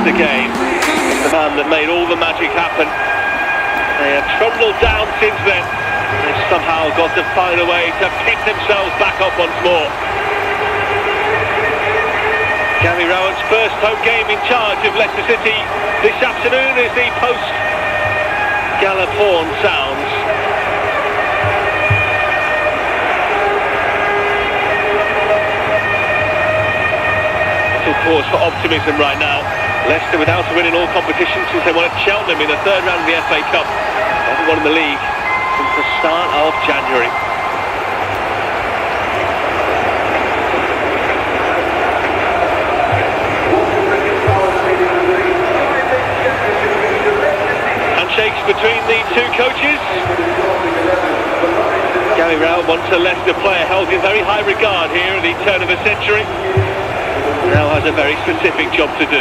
the game. The man that made all the magic happen. They have trundled down since then. They've somehow got to find a way to pick themselves back up once more. Gary Rowett's first home game in charge of Leicester City this afternoon as the post-Gallop horn sounds. Little cause for optimism right now. Leicester without a win in all competitions since they won at Cheltenham in the third round of the FA Cup. They haven't won in the league since the start of January. Handshakes between the two coaches. Gary Rowett, once a Leicester player, held in very high regard here at the turn of the century. Now has a very specific job to do.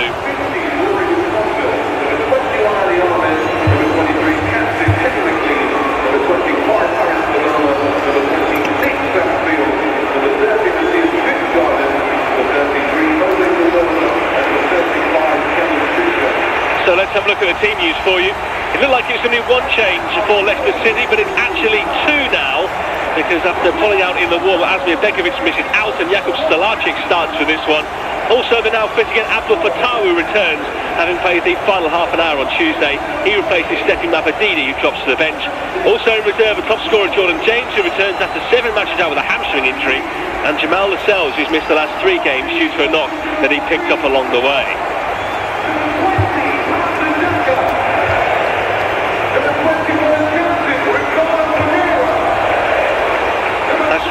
So let's have a look at the team news for you. It looked like it was going to be one change for Leicester City, but it's actually two now, because after pulling out in the warm-up, Asmir Begovic misses out and Jakub Stalacic starts for this one. Also, they're now fitting in Abdul Fattah, who returns, having played the final half an hour on Tuesday. He replaces Stefan Mavadini, who drops to the bench. Also in reserve, a top scorer Jordan James, who returns after 7 matches out with a hamstring injury, and Jamal Lascelles, who's missed the last 3 games due to a knock that he picked up along the way.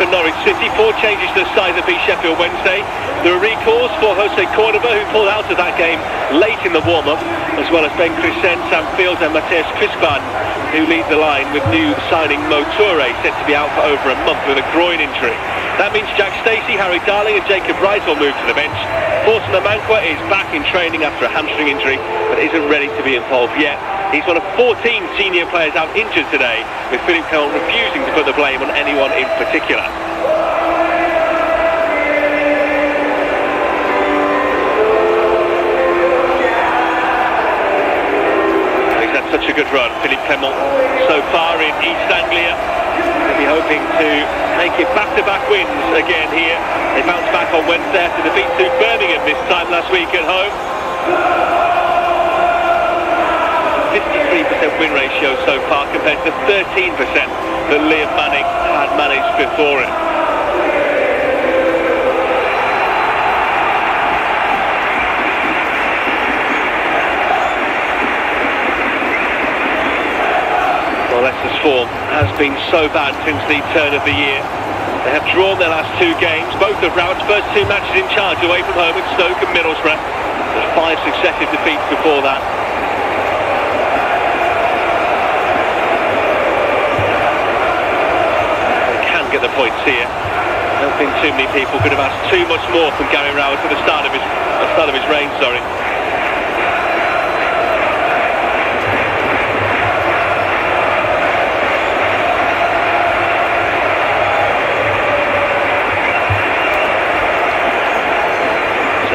For Norwich City, 4 changes to the side that beat Sheffield Wednesday. There are recalls for Jose Cordova, who pulled out of that game late in the warm-up, as well as Ben Crescent, Sam Fields and Mateus Crispan, who lead the line, with new signing Mo Toure set to be out for over a month with a groin injury. That means Jack Stacey, Harry Darling and Jacob Wright will move to the bench. Fortuna Mankwa is back in training after a hamstring injury, but isn't ready to be involved yet. He's one of 14 senior players out injured today, with Philippe Clement refusing to put the blame on anyone in particular. He's had such a good run, Philippe Clement, so far in East Anglia. They'll be hoping to make it back-to-back wins again here. They bounced back on Wednesday after defeat to Birmingham this time last week at home. 53% win ratio so far compared to 13% that Liam Manning had managed before him. Well, Leicester's form has been so bad since the turn of the year. They have drawn their last 2 games, both of Rowett's first 2 matches in charge away from home at Stoke and Middlesbrough. There's 5 successive defeats before that. Get the points here. I don't think too many people could have asked too much more from Gary Rowett at the start of his reign. So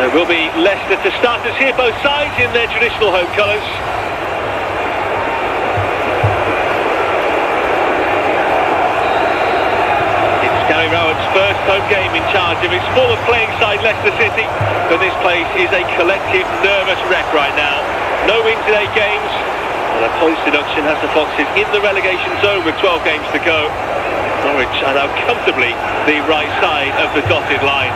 it will be Leicester to start us here, both sides in their traditional home colours. Gary Rowett's first home game in charge of his former playing side Leicester City, but this place is a collective nervous wreck right now. No wins in 8 games, and a points deduction has the Foxes in the relegation zone with 12 games to go. Norwich are now comfortably the right side of the dotted line.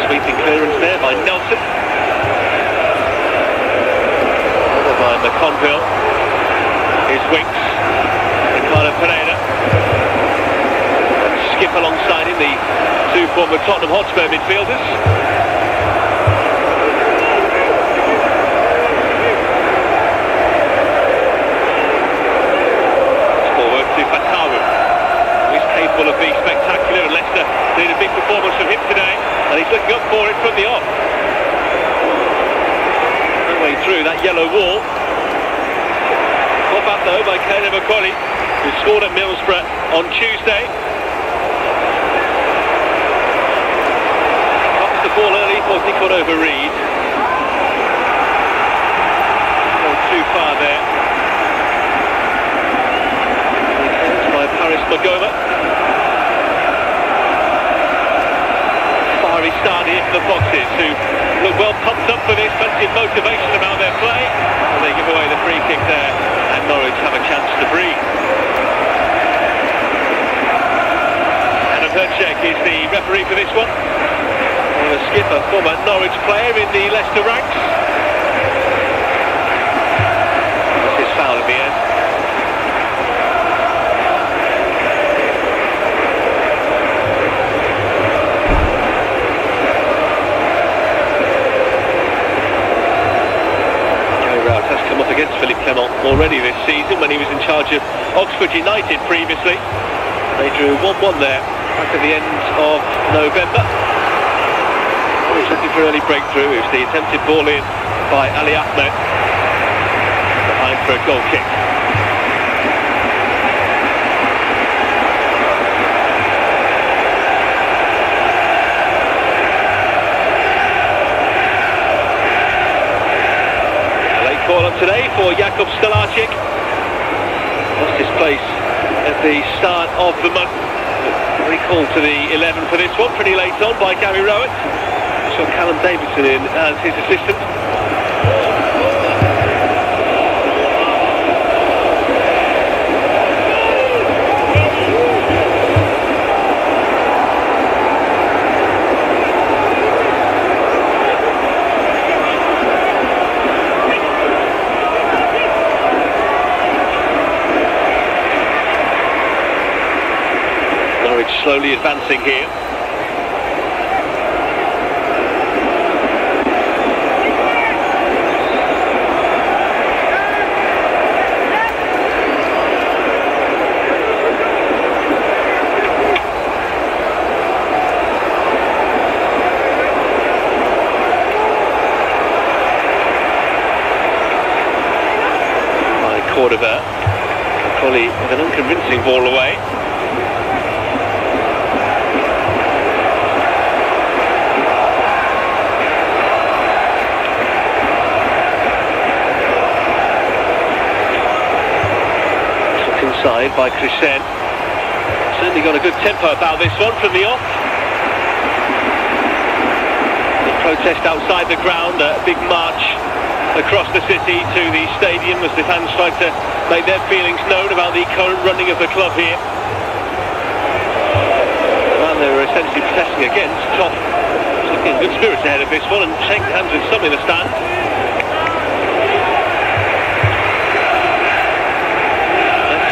Sweeping clearance there by Nelson. By McConville. Here's Winks. Pereira. Skip alongside him, the 2 former Tottenham Hotspur midfielders. Forward to Fatawu, who is capable of being spectacular, and Leicester need a big performance from him today, and he's looking up for it from the off. No way through that yellow wall. Pop up though by Caleb Okoli, who scored at Middlesbrough on Tuesday. Pops the ball Got over Reed. Not too far there. By Paris Magoma. Fiery start here for the Foxes, who look well pumped up for this, plenty of motivation about their play. And they give away the free kick there, and Norwich have a chance to breathe. Herchek is the referee for this one. The skipper, former Norwich player in the Leicester ranks. That's his foul in the end. Gary Rowett has come up against Philippe Clement already this season when he was in charge of Oxford United previously. They drew 1-1 there back at the end of November. He's looking for early breakthrough. It was the attempted ball in by Ali Ahmed. Behind for a goal kick. A late call on today for Jakub Stalacic. Lost his place at the start of the month. Recalled to the 11 for this one, pretty late on by Gary Rowett. Saw Callum Davidson in as his assistant. Slowly advancing here. By Cordova, Collie with an unconvincing ball away. Side by Chrisen. Certainly got a good tempo about this one from the off. The protest outside the ground, a big march across the city to the stadium as the fans try to make their feelings known about the current running of the club here. And they were essentially protesting against Toff. Looking in good spirits ahead of this one and shaking hands with some in the stand.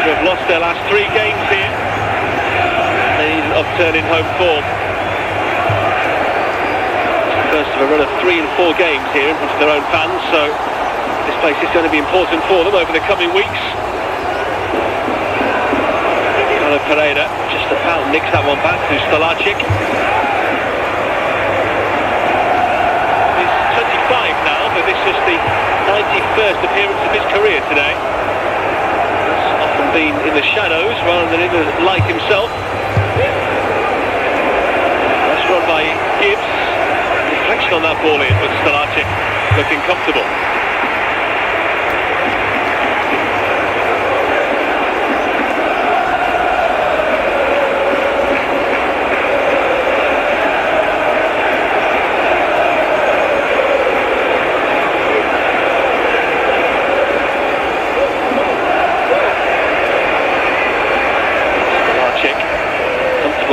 Have lost their last 3 games here. They need an upturn in home form. First of a run of 3 and 4 games here in front of their own fans, so this place is going to be important for them over the coming weeks. Carlo Pereira just about nicks that one back to Stalacic. He's 25 now, but this is the 91st appearance of his career today. Been in the shadows rather than in the light himself. That's run by Gibbs. Deflection on that ball in, but Stalacic looking comfortable.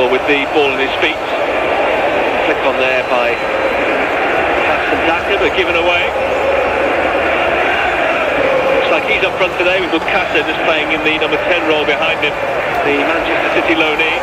With the ball in his feet. Flick on there by Hassan Daka, but given away. Looks like he's up front today with Bukasa just playing in the number 10 role behind him, the Manchester City loanee.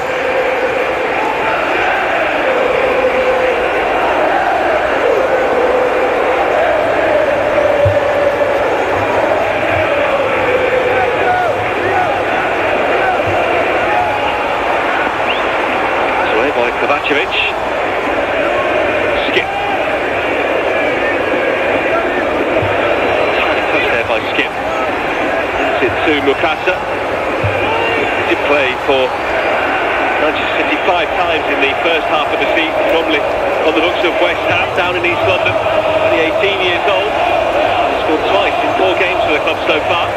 Kovacevic. Skip. Tiny touch there by Skip. Into Mukasa. He did play for Manchester City 5 times in the first half of the season, probably on the books of West Ham down in East London. Only 18 years old, he's scored twice in 4 games for the club so far.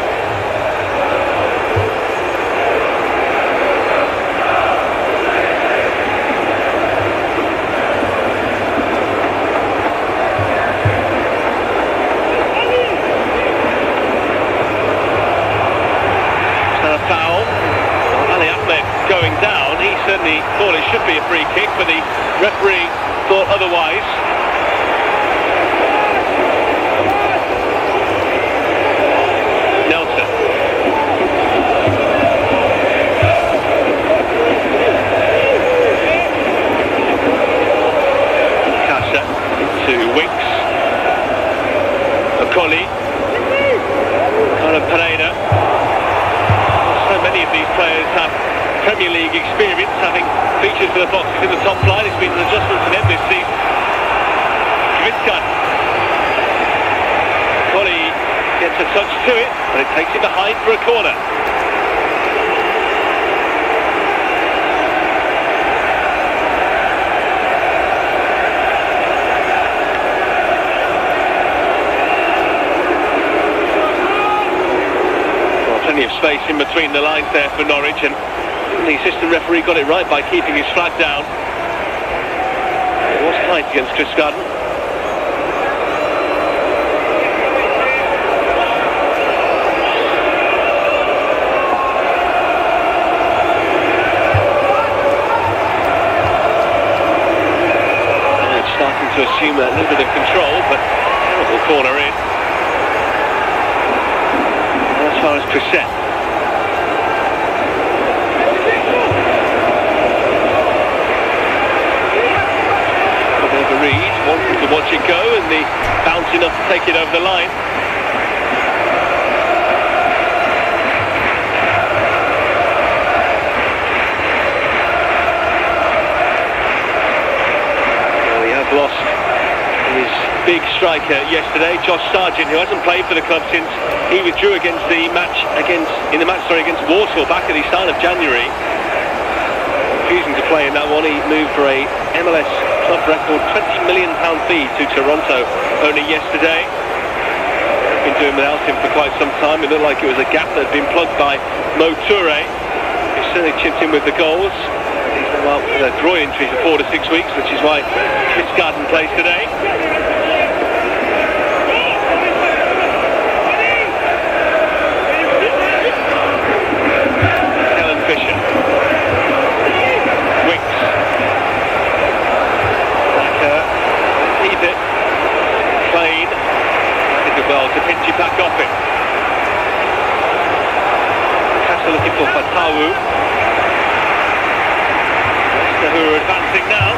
Going down, he certainly thought it should be a free kick, but the referee thought otherwise. Nelson. Casa to Winks. Okoli. Conor Pereira. So many of these players have Premier League experience, having featured for the Foxes in the top flight. It's been an adjustment for them this season. Kvitkan. Collie gets a touch to it, but it takes it behind for a corner. Well, plenty of space in between the lines there for Norwich, and the assistant referee got it right by keeping his flag down. It was tight against Chris Garden. And it's starting to assume a little bit of control, but terrible corner in. And as far as Crescent. Reed wanted to watch it go, and the bounce enough to take it over the line. Well, we have lost his big striker yesterday, Josh Sargent, who hasn't played for the club since he withdrew against Warsaw back at the start of January. Refusing to play in that one, he moved for a MLS club record £20 million fee to Toronto only yesterday. Been doing without him for quite some time. It looked like it was a gap that had been plugged by Mo Toure, who certainly chipped in with the goals. He's now out with a groin injury for 4 to 6 weeks, which is why Chris Garden plays today. Helen Fisher. Well, to pinch it back off it. Casa looking for Fatawu. Leicester who are advancing now.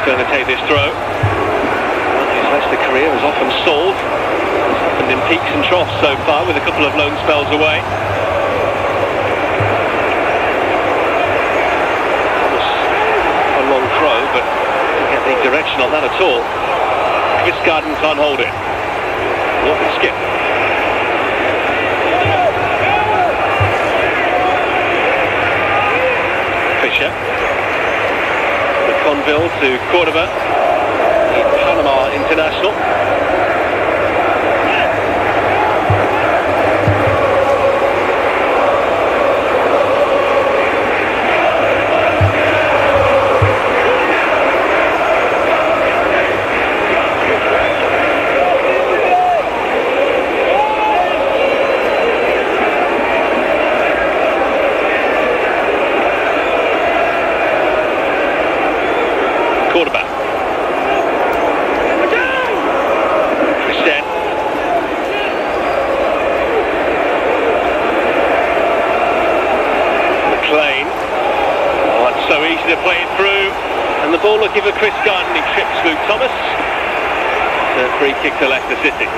Going to take this throw. His Leicester career has often stalled. It's happened in peaks and troughs so far, with a couple of loan spells away. A long throw, but didn't get any direction on that at all. Chris Garden can't hold it. What a skip. Fisher. Conville to Cordoba, the Panama international. Cordoba. Crescent. McLean. Oh, it's so easy to play it through. And the ball looking for Chris Garden. He trips Luke Thomas. It's a free kick to Leicester City.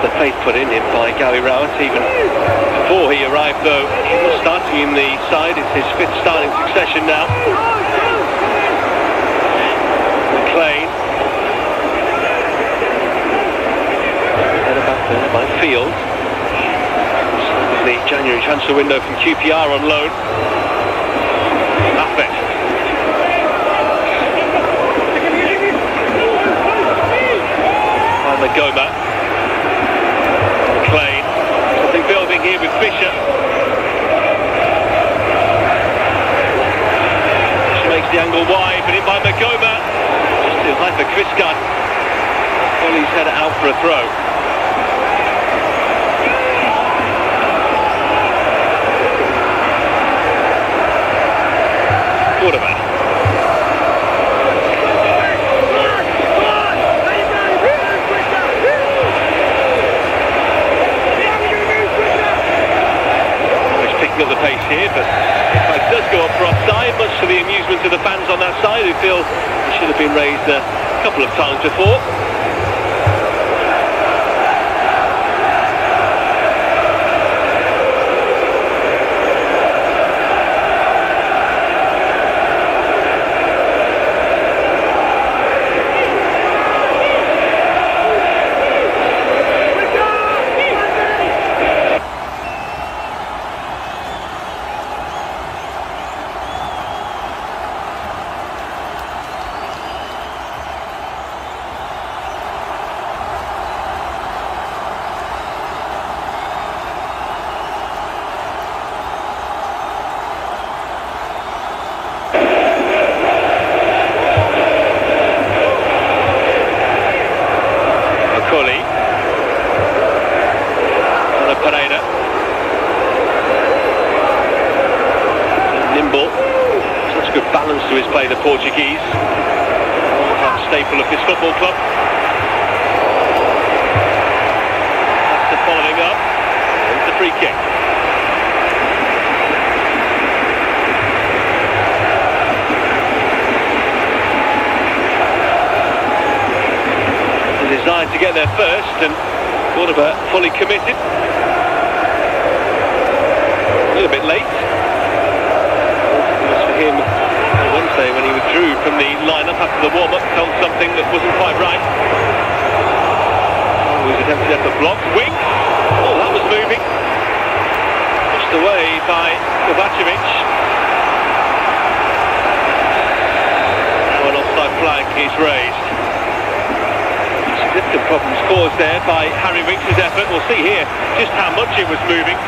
the faith put in him by Gary Rowett even before he arrived, though. He was starting in the side. It's his 5th start in succession now. McLean. Headed back there by Field. The January transfer window from QPR on loan. Affet. By Magoma. McLean. Something building here with Fisher. She makes the angle wide, but in by Magoma. Just too high for Kriska. Ollie's headed out for a throw. Quarterback. Picking up the pace here, but the flag does go up for offside, much to the amusement of the fans on that side who feel it should have been raised a couple of times before. Such good balance to his play, the Portuguese. A staple of this football club. That's the following up. It's the free kick. The desire to get there first, and Quarterback fully committed. A little bit late. Him on Wednesday when he withdrew from the lineup after the warm-up, felt something that wasn't quite right. Oh, he was attempted at the block. Wing! Oh, that was moving. Pushed away by Kovacevic. An offside flag is raised. Significant problems caused there by Harry Winks' effort. We'll see here just how much it was moving.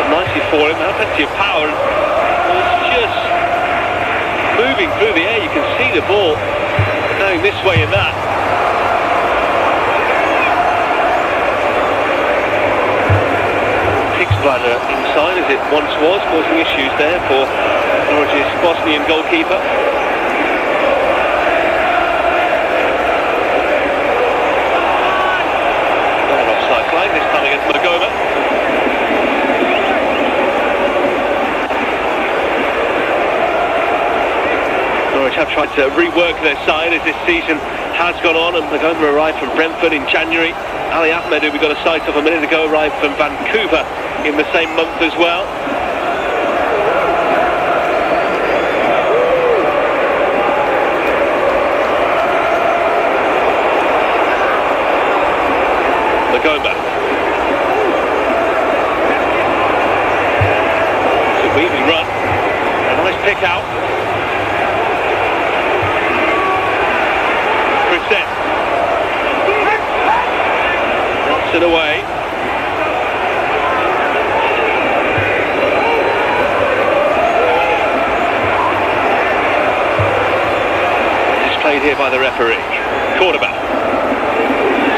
Nicely for him, had plenty of power, and was just moving through the air. You can see the ball going this way and that. Pig's bladder inside as it once was, causing issues there for Norwich's Bosnian goalkeeper. An offside flag, this time against Magoma. Have tried to rework their side as this season has gone on, and Magoma arrived from Brentford in January. Ali Ahmed, who we got a sight of a minute ago, arrived from Vancouver in the same month as well. Magoma. It's a weaving run. A nice pick out. Knocks it away. It's played here by the referee. Quarterback.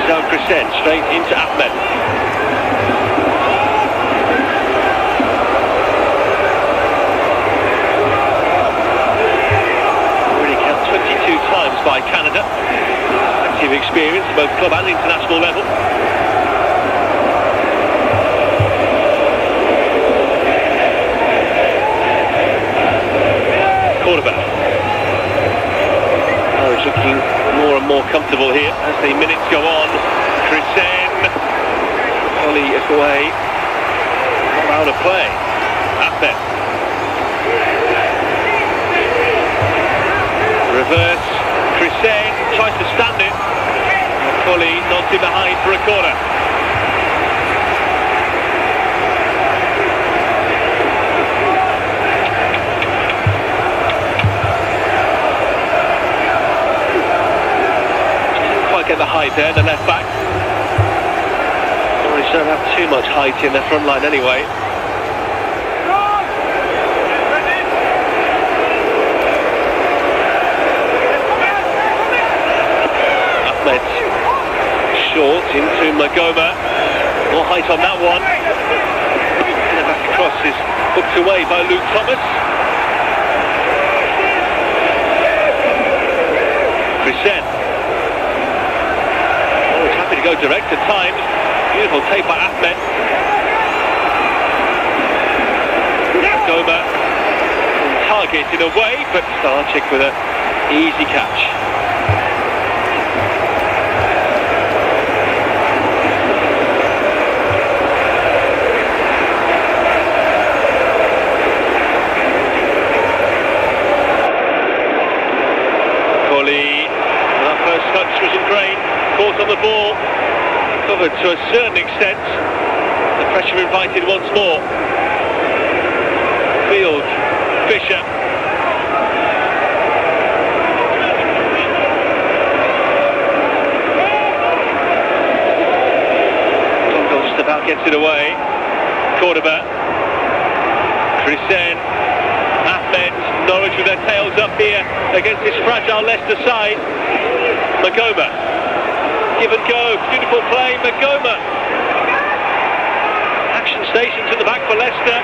Sal Crescent straight into Ahmed. Already count 22 times by Canada. Active experience, both club and international level. Quarterback. Norwich look looking more and more comfortable here as the minutes go on. Chrisen, volley is away, not out of play. Ahmed. Reverse, Chrisen tries to stand it. Volley knocks it behind for a corner. Get the height there, the left back. Norwich don't have too much height in their front line anyway. Ahmed short into Magoma. More height on that one. And the back across is hooked away by Luke Thomas. Chrisen. To go direct at times. Beautiful take by Ahmed. Magoma target in a way, but Starczyk with an easy catch. Colley, that first touch wasn't great. Caught on the ball, covered to a certain extent. The pressure invited once more. Field, Fisher. Just about gets it away. Cordoba. Chrisen. Ahmed. Norwich with their tails up here against this fragile Leicester side. Magoma. Give and go, beautiful play, Magoma. Action station to the back for Leicester.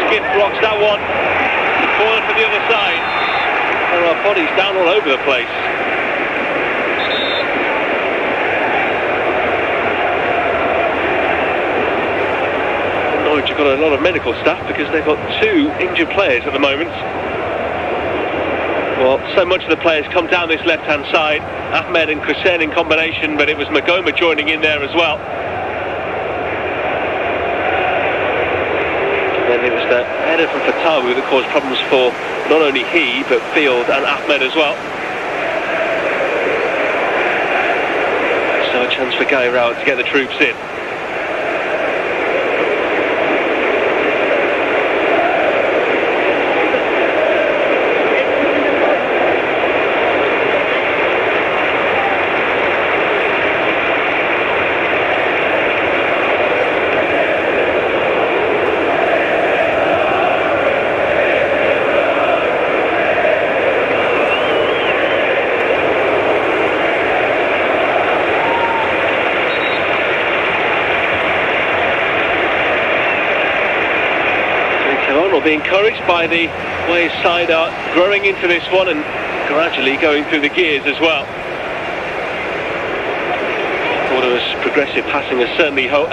Skip blocks that one. The corner for the other side. There are bodies down all over the place. Norwich have got a lot of medical staff because they've got 2 injured players at the moment. Well, so much of the players come down this left-hand side. Ahmed and Chrisen in combination, but it was Magoma joining in there as well. And then it was the header from Fatawu that caused problems for not only he, but Field and Ahmed as well. So a chance for Gary Rowett to get the troops in. Will be encouraged by the way his side are growing into this one and gradually going through the gears as well. Cordoba's progressive passing has certainly helped.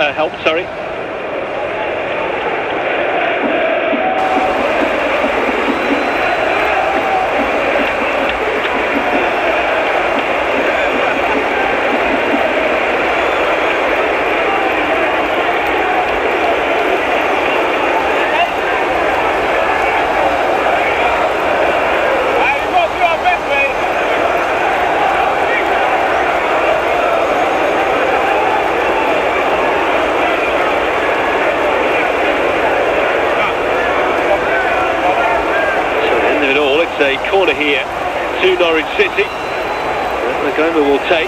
A corner here to Norwich City. Magoma will take.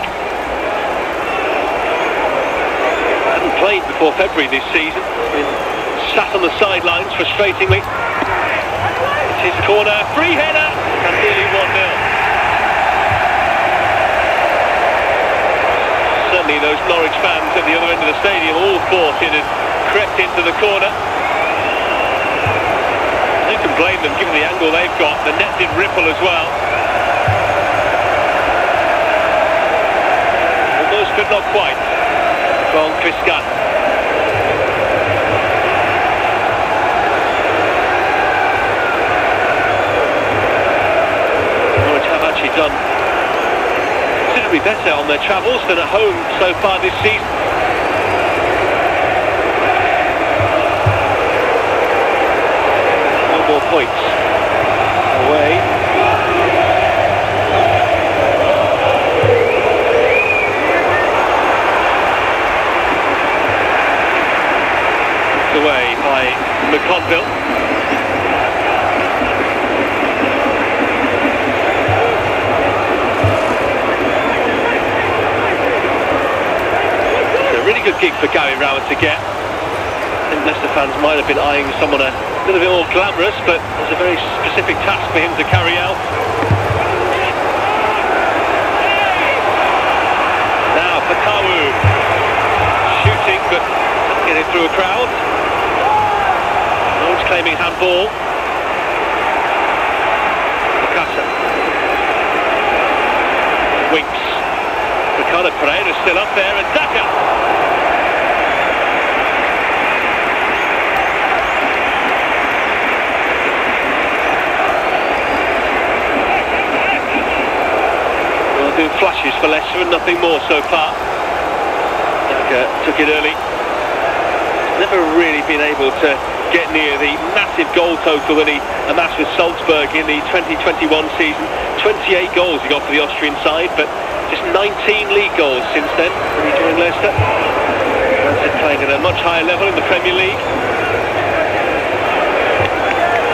Hadn't played before February this season. Been sat on the sidelines frustratingly. It's his corner, free header, and nearly 1-0. Certainly those Norwich fans at the other end of the stadium all thought it had crept into the corner. Who can blame them given the angle they've got? The net did ripple as well. Almost but not quite from Fiskan. Norwich have actually done considerably better on their travels than at home so far this season. No more points. Away. Away by McConville. It's a really good gig for Gary Rowett to get. I think Leicester fans might have been eyeing someone a little bit more glamorous, but it's a very specific task for him to carry out. Now Fatawu shooting, but getting through a crowd. Norwich claiming handball. Lacasa. Winks. Ricardo Pereira still up there, and Daka. Well, doing flashes for Leicester and nothing more so far. Daka took it early. Never really been able to get near the massive goal total that he amassed with Salzburg in the 2021 season. 28 goals he got for the Austrian side, but just 19 league goals since then when he joined Leicester. Leicester playing at a much higher level in the Premier League.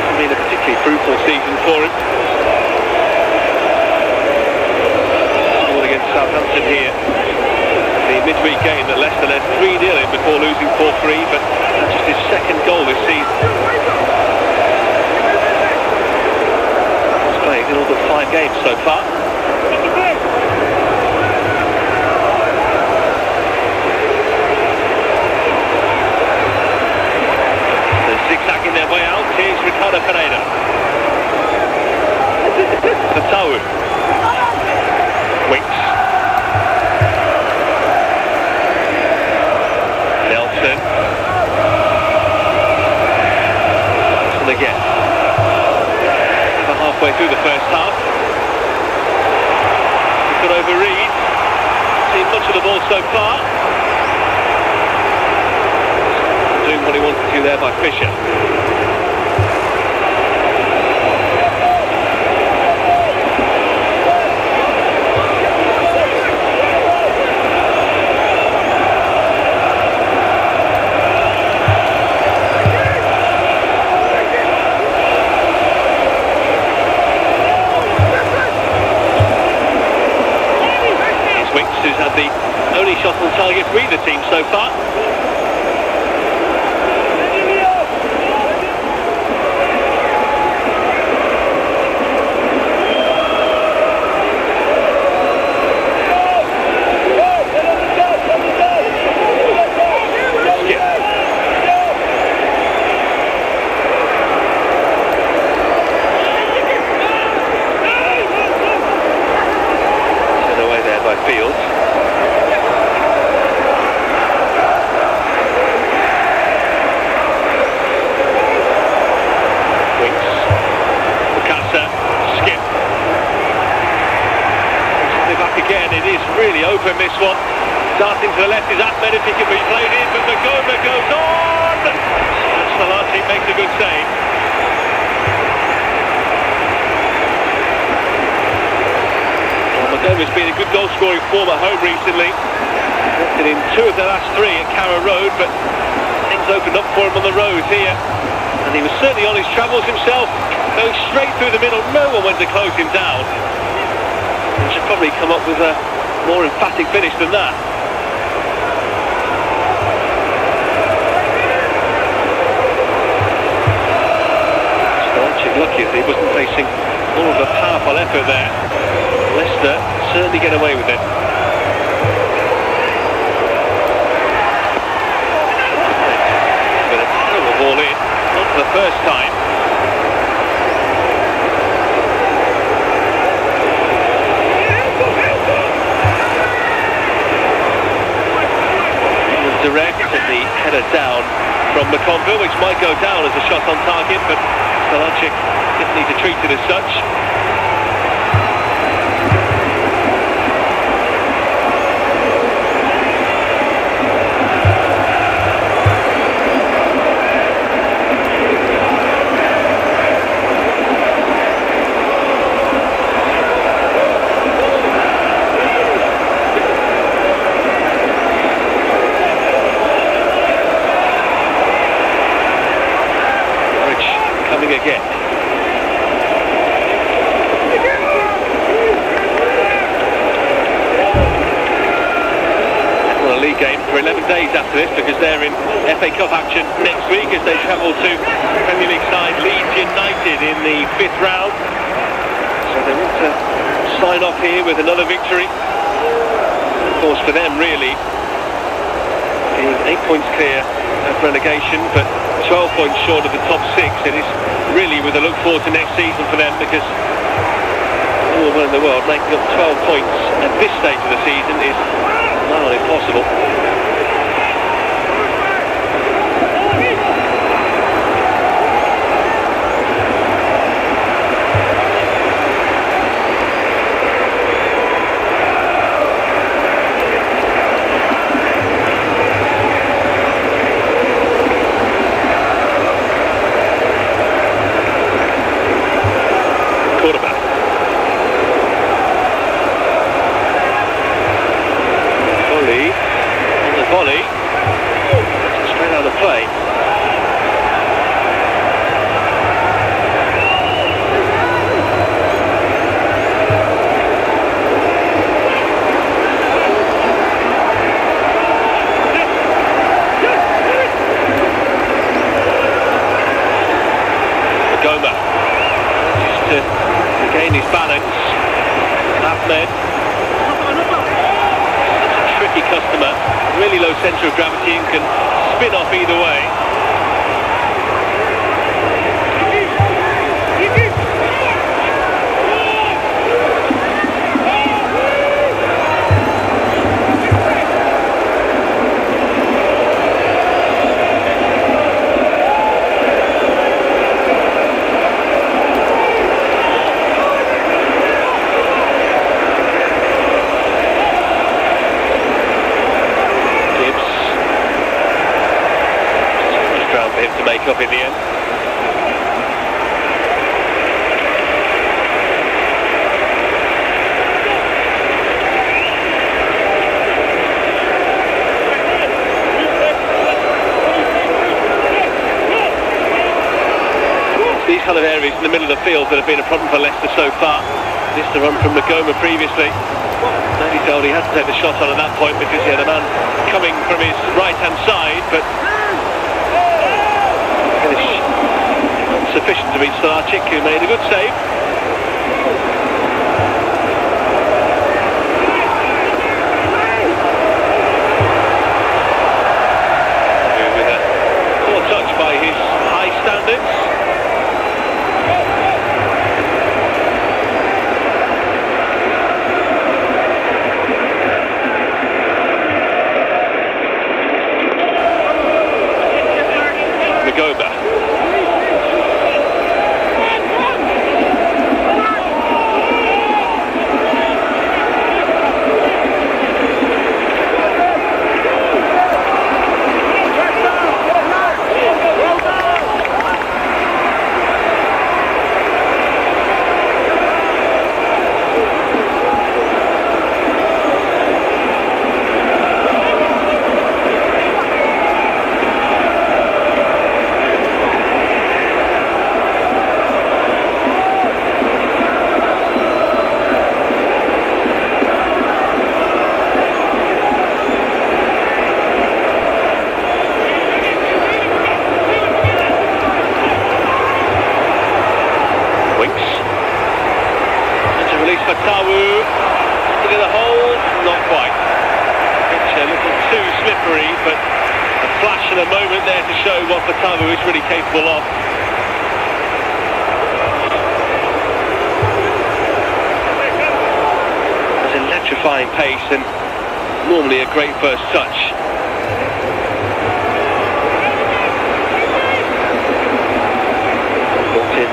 It's been a particularly fruitful season for him. Scored against Southampton here. The midweek game that Leicester led 3-0 in before losing 4-3, but that's just his second goal this season. He's played in all but 5 games so far. They're zigzagging their way out. Here's Ricardo Pereira. Fatawu. Winks. Again. Over halfway through the first half. He's got over Reed. Seen much of the ball so far. Doing what he wanted to there by Fisher. The only shot on target for either team so far. Sent away there by Fields. Really open this one. Darting to the left is Ahmed if he can be played in, but the Goma goes on! Salaci makes a good save. Well, Magoma's been a good goal scoring form at home recently. In 2 of the last 3 at Carrow Road, but things opened up for him on the road here. And he was certainly on his travels himself, going straight through the middle. No one went to close him down. He should probably come up with a more emphatic finish than that. Starchik lucky that he wasn't facing all of a powerful effort there. Leicester certainly get away with it. But a terrible ball in, not for the first time. Direct and the header down from McConville, which might go down as a shot on target, but Salaci didn't need to treat it as such. game for 11 days after this, because they're in FA Cup action next week as they travel to Premier League side Leeds United in the 5th round. So they want to sign off here with another victory. Of course, for them really, being 8 points clear of relegation, but 12 points short of the top 6, it is really with a look forward to next season for them, because all the in the world making up 12 points at this stage of the season is not impossible. Volley, straight out of play. Goma, just to regain his balance. Ahmed. Tricky customer, really low centre of gravity and can spin off either way. For him to make up in the end. These kind of areas in the middle of the field that have been a problem for Leicester so far. This the run from Goma previously. He told he had to take the shot on at that point because he had a man coming from his right hand side, but sufficient to reach Starchik, who made a good save. With a poor touch by his high standards. Magoba. Tawu, into the hole, not quite. It's a little too slippery, but a flash and a moment there to show what Tawu is really capable of. It's electrifying pace and normally a great first touch. Brought in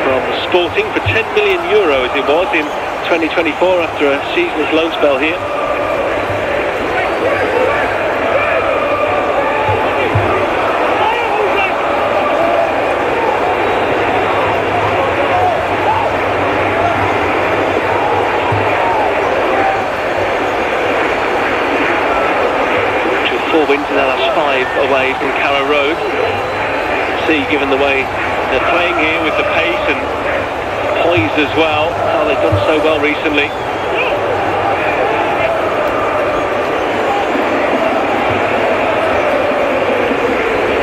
from Sporting for €10 million it was in 2024 after a season's loan spell here. With 4 wins in their last 5 away from Carrow Road. See, given the way they're playing here with the pace and poise as well, how they've done so well recently.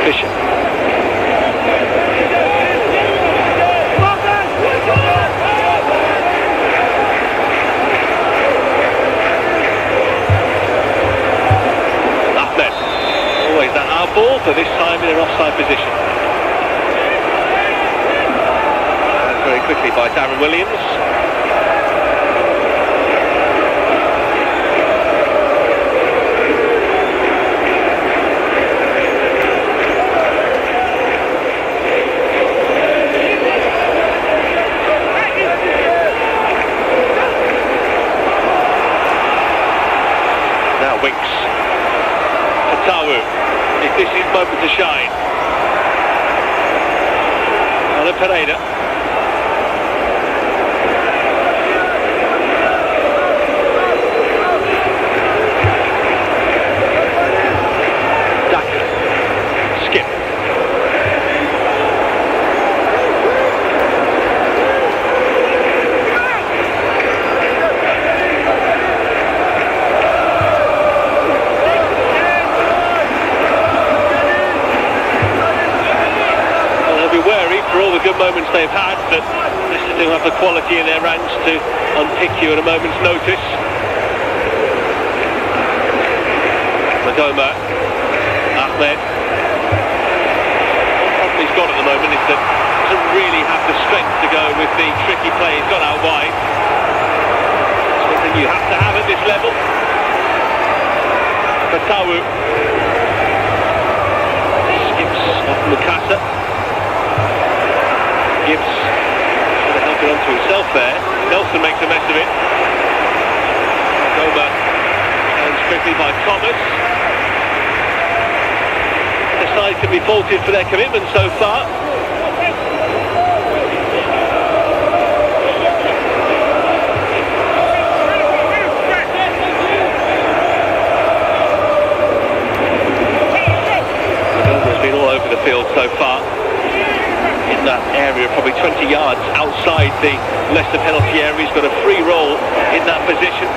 Fisher. Ahmed. Always that our ball, but this time in an offside position. Very quickly by Darren Williams. Now Winks. Fatawu. If this is moment to shine. Alan Pereira. For all the good moments they've had, that Leicester do have the quality in their ranks to unpick you at a moment's notice. Magoma, Ahmed. The problem he's got at the moment is that he doesn't really have the strength to go with the tricky play. He's got out wide. Something you have to have at this level. Fatawu skips off Mukasa. Gibbs should have held it onto himself there. Nelson makes a mess of it. Goma turns quickly by Thomas. The side can be faulted for their commitment so far. Goma's been all over the field so far. In that area, probably 20 yards outside the Leicester penalty area. He's got a free roll in that position.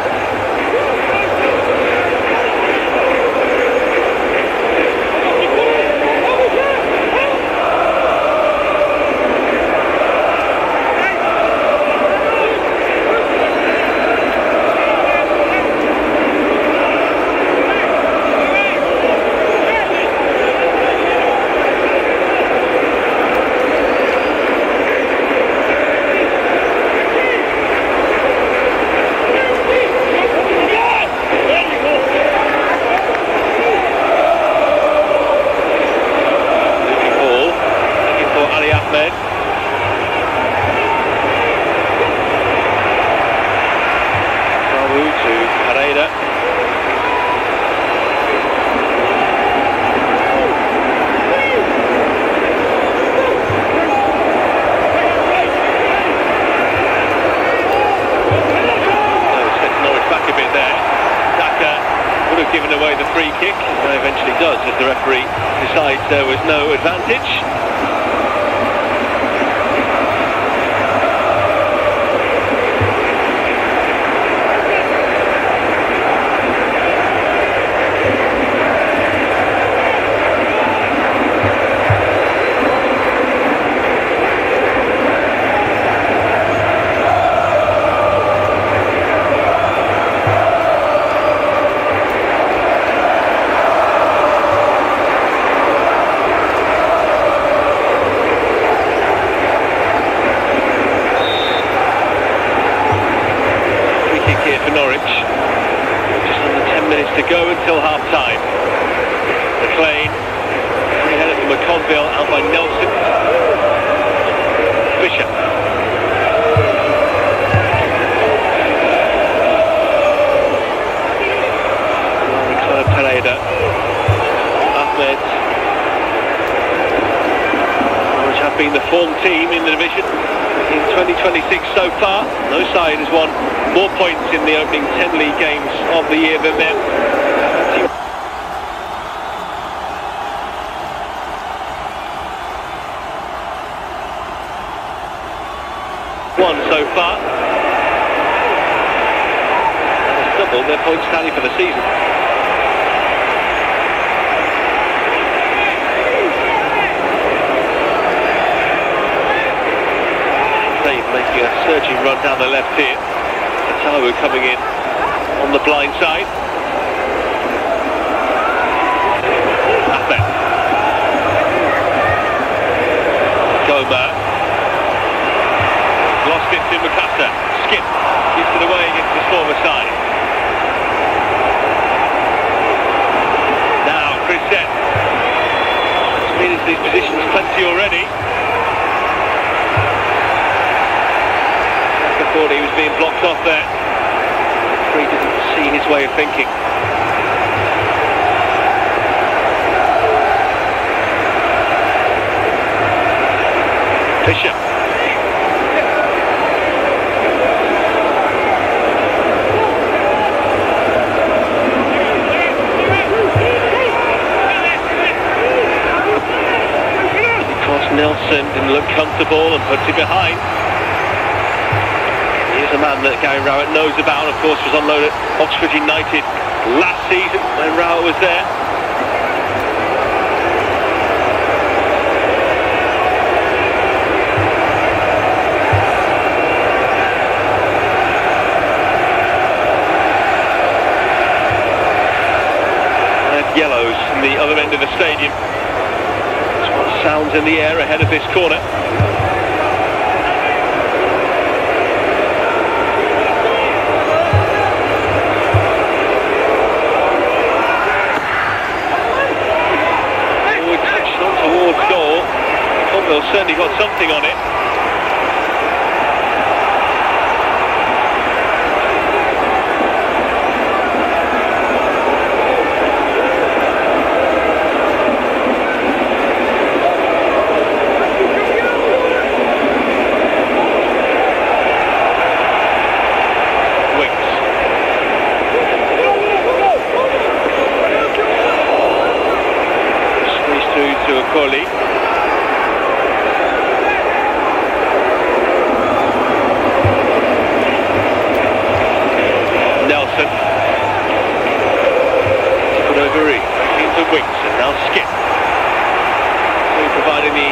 Given away the free kick, and eventually does, as the referee decides there was no advantage. For Norwich, just under 10 minutes to go until half-time. McLean, free header from McConville, out by Nelson. Fisher. Pereira. Ahmed. Norwich have been the form team in the division in 2026 so far. No side has won more points in the opening 10 league games of the year than them. One so far. And has doubled their points tally for the season. making a surging run down the left here. Tahu coming in on the blind side. Ahmed. Goma. Lost it to Mukasa. Skip. Gives it away against his former side. Now Chrisette. It's been into these positions plenty already. Thought he was being blocked off there. He didn't see his way of thinking. Fisher. Because Nelson didn't look comfortable and puts it behind. He's a man that Gary Rowett knows about, of course, was on loan at Oxford United last season when Rowett was there. And yellows from the other end of the stadium. That's what sounds in the air ahead of this corner. Certainly got something on it. Winks. Squeeze through to a colleague. Winks and now Skip. So providing the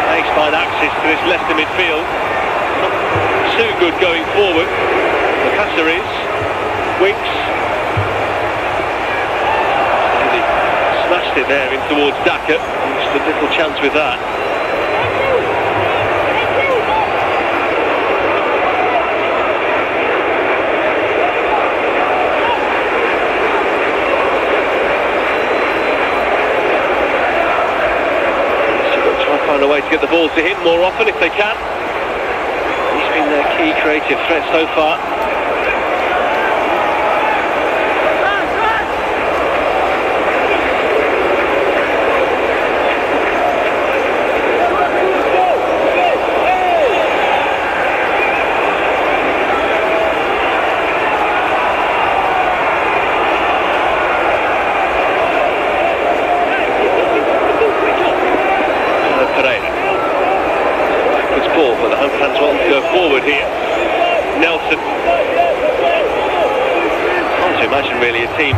baseline access to this Leicester midfield. Not too good going forward. Mukasa is. Winks. He smashed it there in towards Daka. Just a little chance with that. Find a way to get the ball to him more often if they can. He's been their key creative threat so far. But the home fans want to go forward here. Nelson. Hard to imagine really a team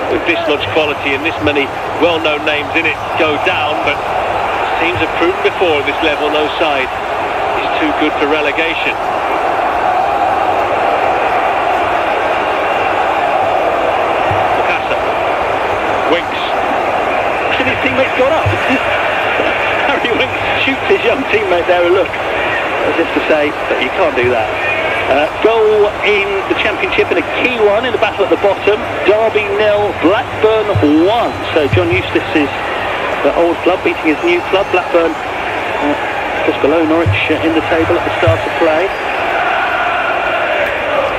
with this much quality and this many well-known names in it go down, but teams have proved before at this level no side is too good for relegation. Mukasa. Winks. And his teammate's got up. Harry Winks shoots his young teammate there a look, as if to say that you can't do that. Goal in the Championship and a key one in the battle at the bottom. Derby 0, Blackburn 1. So John Eustace's old club beating his new club, Blackburn, just below Norwich in the table at the start of play.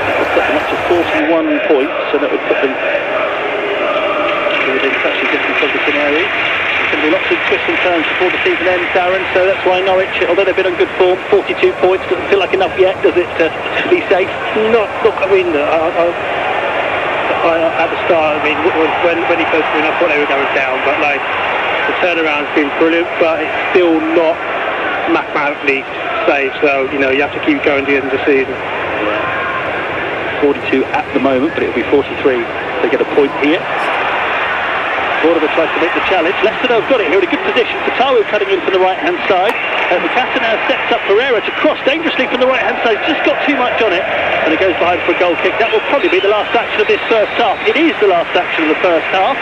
That would put them up to 41 points, so that would put them within touching distance of the Canary. There's going to be lots of twists and turns before the season ends, Darren, so that's why Norwich, although they've been on good form, 42 points, doesn't feel like enough yet, does it, to be safe? No, look, I mean, at the start, I mean, when he first came in, I thought they were going down, but like, the turnaround's been brilliant, but it's still not mathematically safe, so, you know, you have to keep going to the end of the season. Yeah. 42 at the moment, but it'll be 43 if they get a point here. Cordoba tries to make the challenge. Leicester have got it here in a good position. Fatawu cutting in from the right-hand side. Mikasa now sets up Pereira to cross dangerously from the right-hand side. Just got too much on it, and it goes behind for a goal kick. That will probably be the last action of this first half. It is the last action of the first half.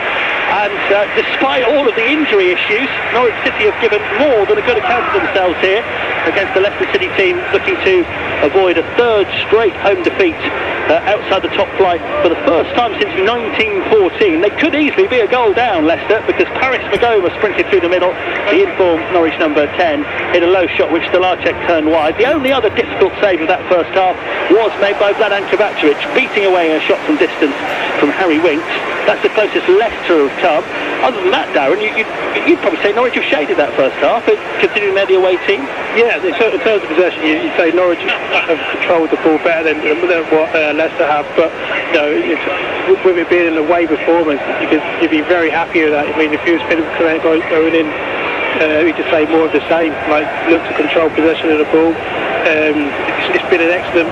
And despite all of the injury issues, Norwich City have given more than a good account of themselves here against the Leicester City team, looking to avoid a third straight home defeat outside the top flight for the first time since 1914. They could easily be a goal down, Leicester, because Paris Magoma sprinted through the middle. The informed Norwich number 10 hit a low shot which Stolarczyk turned wide. The only other difficult save of that first half was made by Vladan Kovacevic, beating away a shot from distance from Harry Winks. That's the closest Leicester have come. Other than that, Darren, you'd probably say Norwich have shaded that first half, considering they're the away team. Yeah, in terms of possession, you'd say Norwich have controlled the ball better than what Leicester have. But with it being an away performance, you'd be very happy with that. I mean, if you was going in, you could say more of the same. Like, look to control possession of the ball. It's been an excellent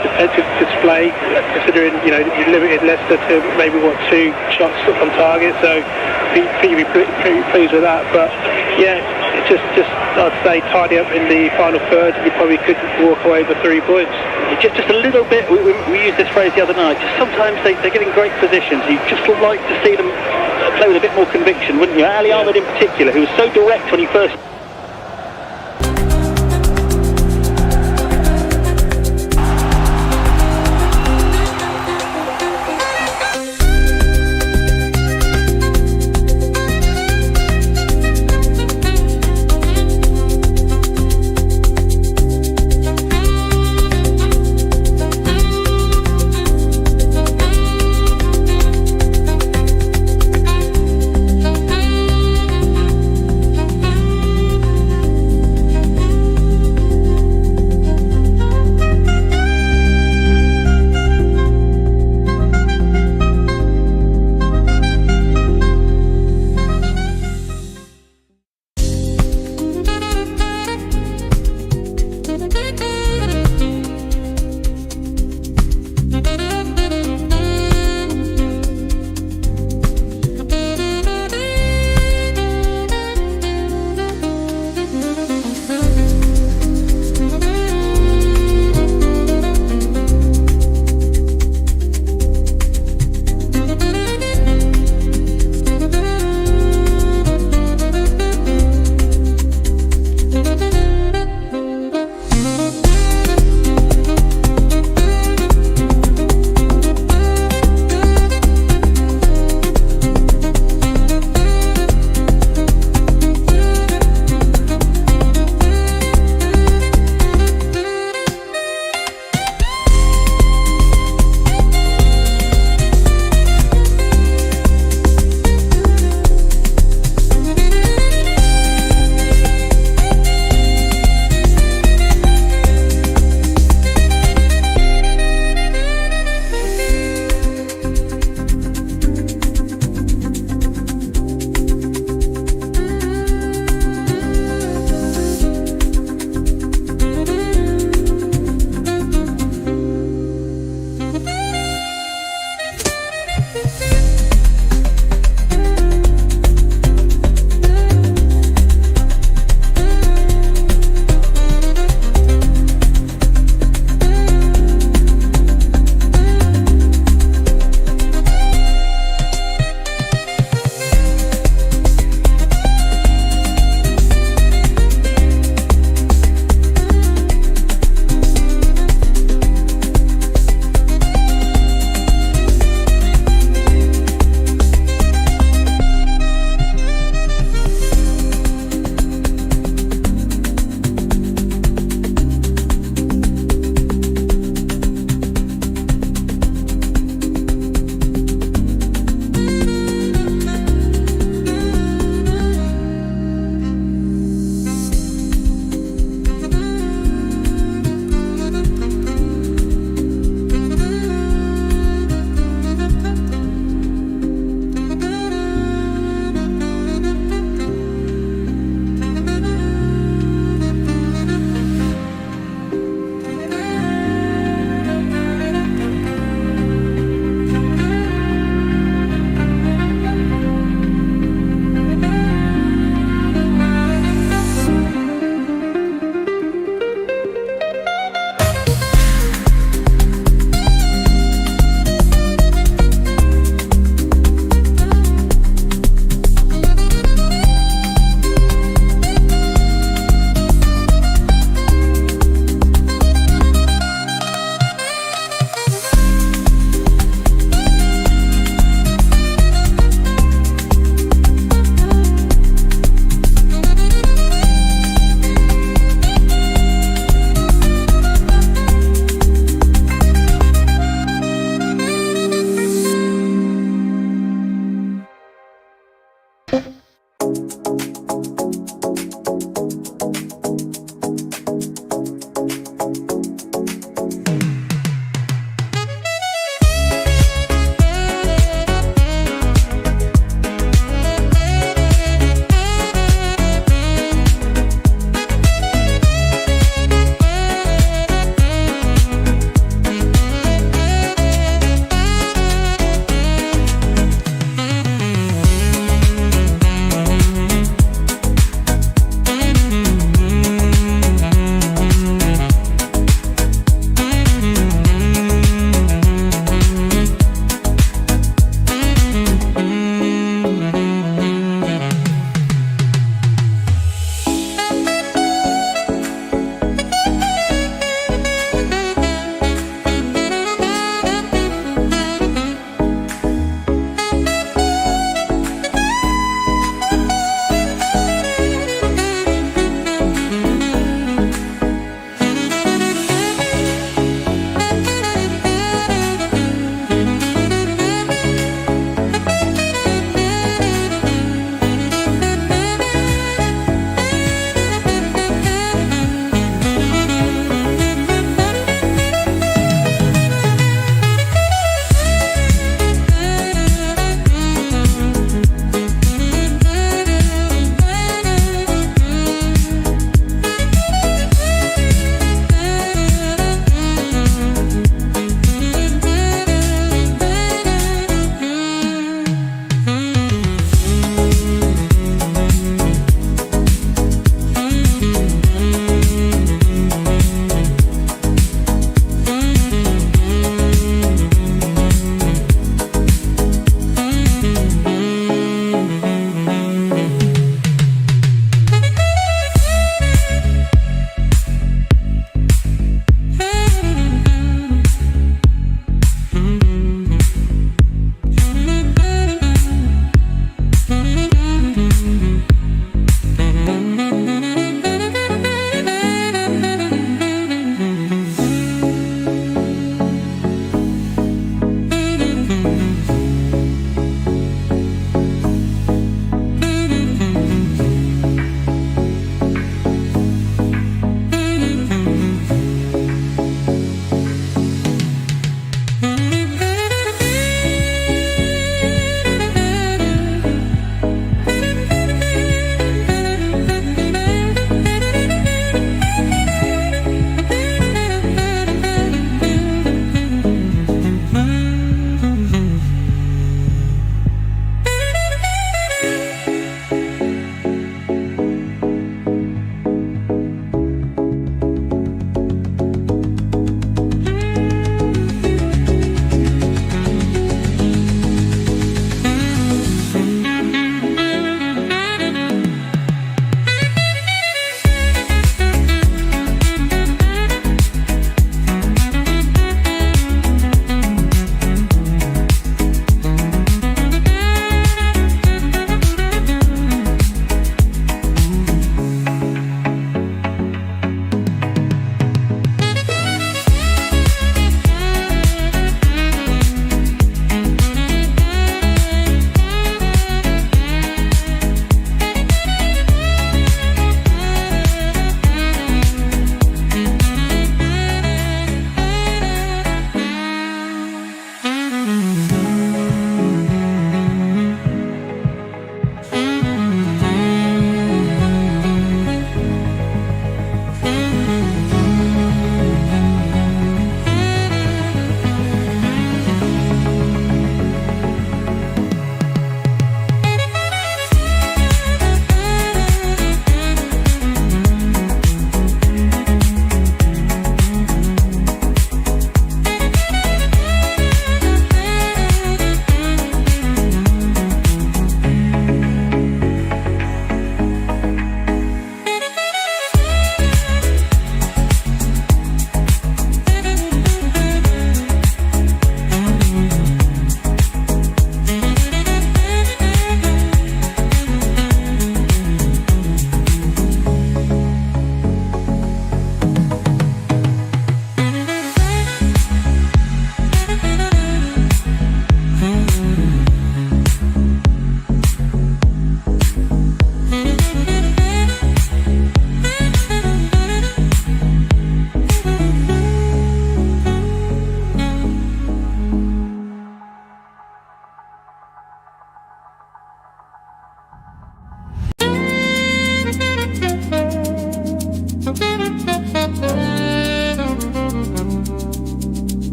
defensive display, considering you limited Leicester to maybe 2 shots on target, so you'd be pretty pleased with that. But yeah, it's just I'd say tidy up in the final third, and you probably could walk away with 3 points. Just a little bit. We used this phrase the other night. Just sometimes they get in great positions. You just would like to see them play with a bit more conviction, wouldn't you? Ali Ahmed in particular, who was so direct when he first.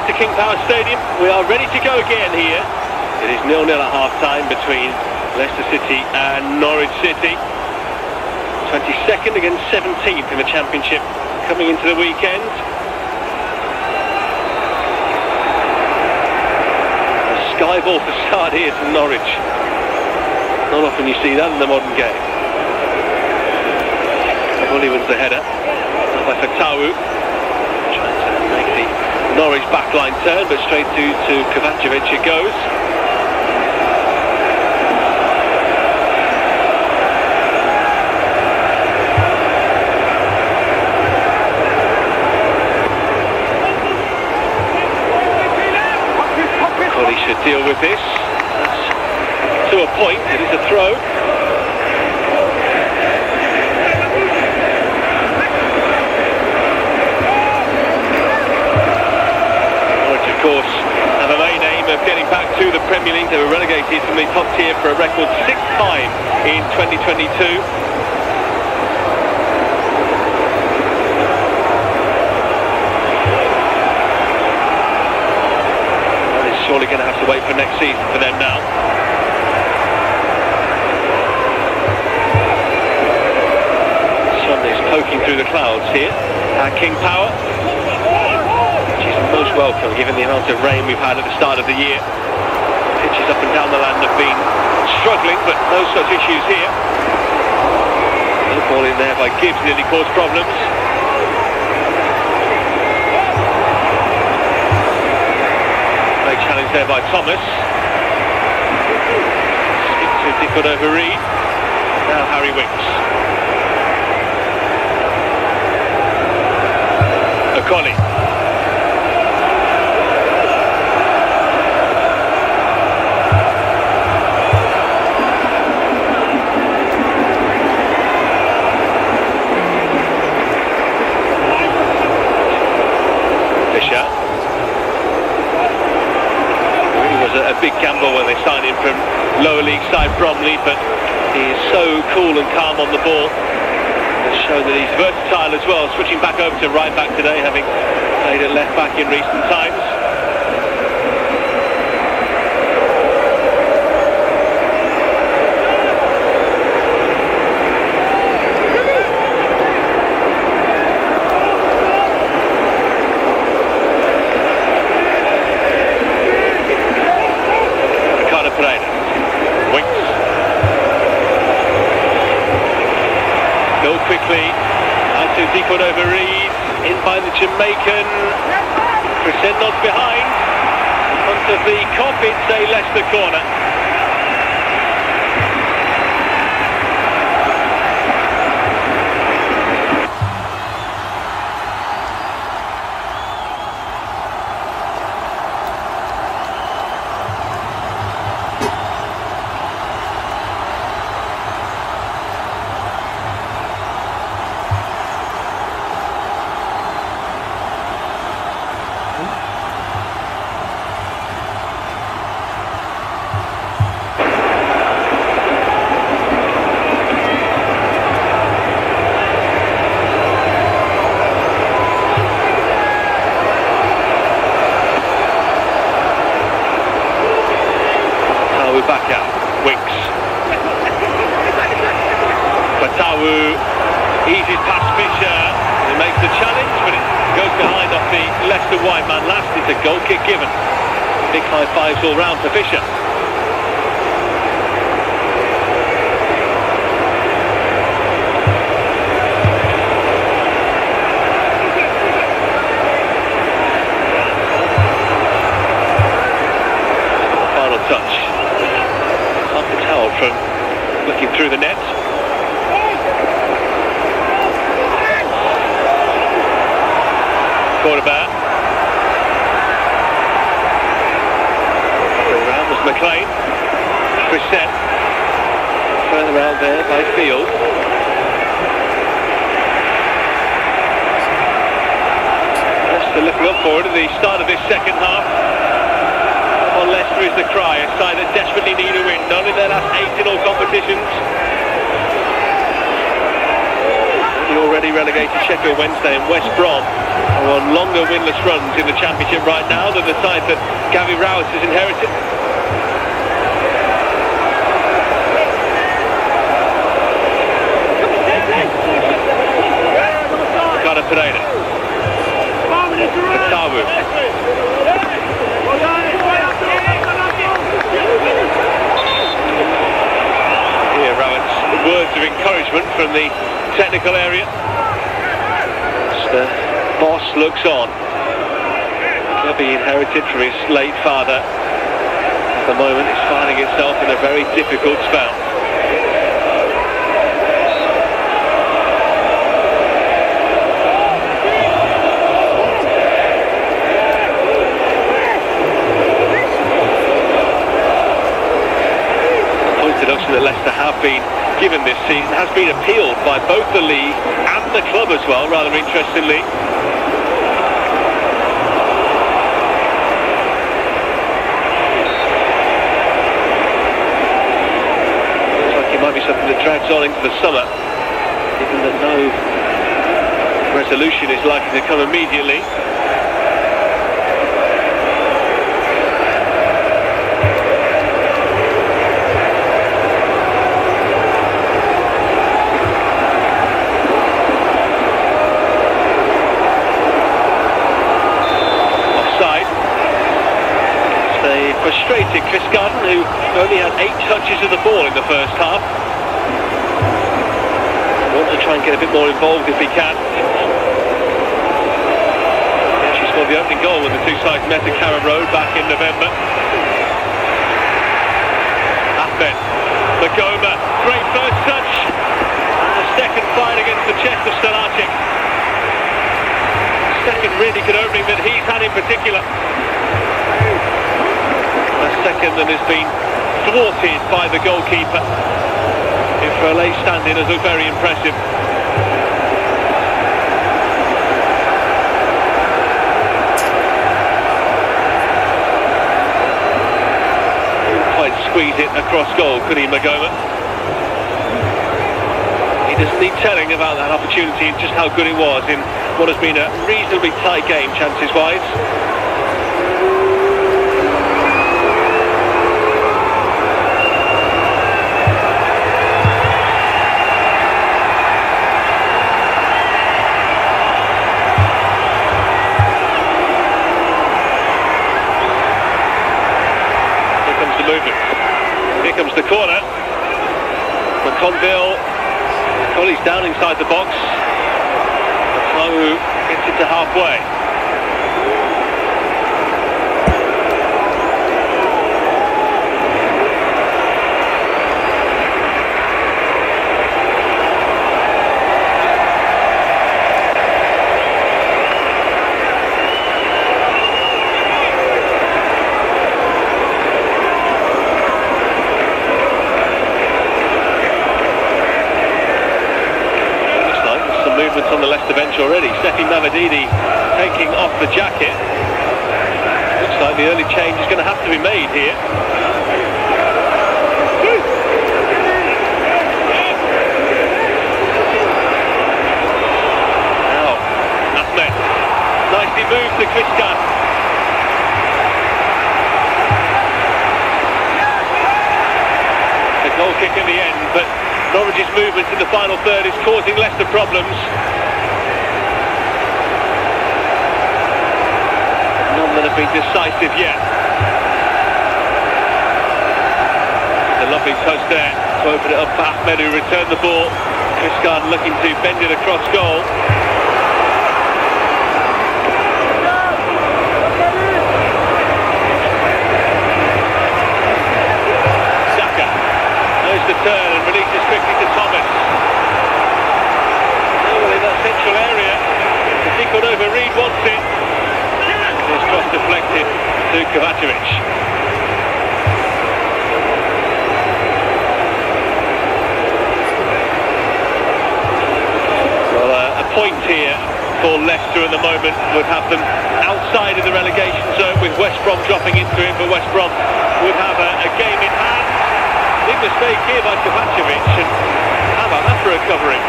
to King Power Stadium. We are ready to go again here. It is 0-0 at half-time between Leicester City and Norwich City. 22nd against 17th in the Championship coming into the weekend. A sky ball for start here to Norwich. Not often you see that in the modern game. Only wins the header. By Fatawu. Trying to make the Norwich backline turn, but straight to Kovacevic it goes. Well, he should deal with this. That's to a point. It is a throw. Of course, have a main aim of getting back to the Premier League. They were relegated from the top tier for a record 6th time in 2022. Well, it's surely going to have to wait for next season for them now. Sunday's poking through the clouds here at King Power. Most welcome given the amount of rain we've had at the start of the year. Pitches up and down the land have been struggling, but no such issues here. No ball in there by Gibbs nearly caused problems. Great challenge there by Thomas. Skip to Dickford over Reed. Now Harry Winks. O'Colly. A big gamble when they signed him from lower league side Bromley, but he is so cool and calm on the ball. Has shown that he's versatile as well, switching back over to right back today, having played at left back in recent times. Quickly, out to Dickford over Reed, in by the Jamaican. Crescent not behind. In front of the Kop, it's a Leicester corner. Back out, Winks. Fatawu eases past Fisher. He makes the challenge, but it goes behind off the Leicester wide man last. It's a goal kick given. Big high fives all round for Fisher. Final touch. From looking through the net. Quarterback. Around was McLean. Crescent. Further around there by Field. Leicester looking up forward at the start of this second half. On Leicester is the cry, a side that desperately need a win, none in their last 8 in all competitions. The already relegated Sheffield Wednesday and West Brom are on longer winless runs in the Championship right now than the side that Gary Rowett has inherited. Pereira. Tawu. Here, Rowett's words of encouragement from the technical area. As the boss looks on. Kirby inherited from his late father. At the moment, it's finding itself in a very difficult spell. That Leicester have been given this season has been appealed by both the league and the club as well, rather interestingly. Looks like it might be something that drags on into the summer, given that no resolution is likely to come immediately. Frustrated Chris Garden, who only had 8 touches of the ball in the first half. Wants to try and get a bit more involved if he can. She scored the opening goal when the two sides met at Carrow Road back in November. Ahmed, Magoma, great first touch. And a second fight against the chest of Stalacic. Second really good opening that he's had in particular. A second that has been thwarted by the goalkeeper. In for a late stand-in has looked very impressive. Didn't quite squeeze it across goal, could he, Magoma? He doesn't need telling about that opportunity and just how good it was in what has been a reasonably tight game, chances-wise. Here comes the corner. McConville, Colley's down inside the box. Tawu gets it to halfway. On the Leicester bench already. Sefi Mamadidi taking off the jacket. Looks like the early change is going to have to be made here. Now, Ahmed. Nicely moved to Kriskan. A goal kick in the end, but Norwich's movement in the final third is causing Leicester problems. None that have been decisive yet. A lovely touch there to open it up for Ahmed, who returned the ball. Chris Garden looking to bend it across goal. The turn and releases quickly to Thomas. Oh, in that central area, the Nico over Reed wants it. His cross deflected to Kovacevic. Well, a point here for Leicester at the moment would have them outside of the relegation zone, with West Brom dropping into it, but West Brom would have a game in hand. Big mistake here by Kovacevic, and how about that for recovery?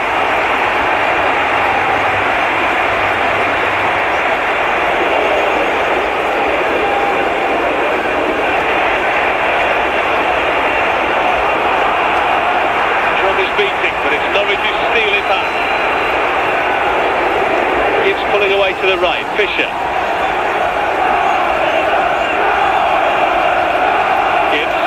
Fisher. Gibbs.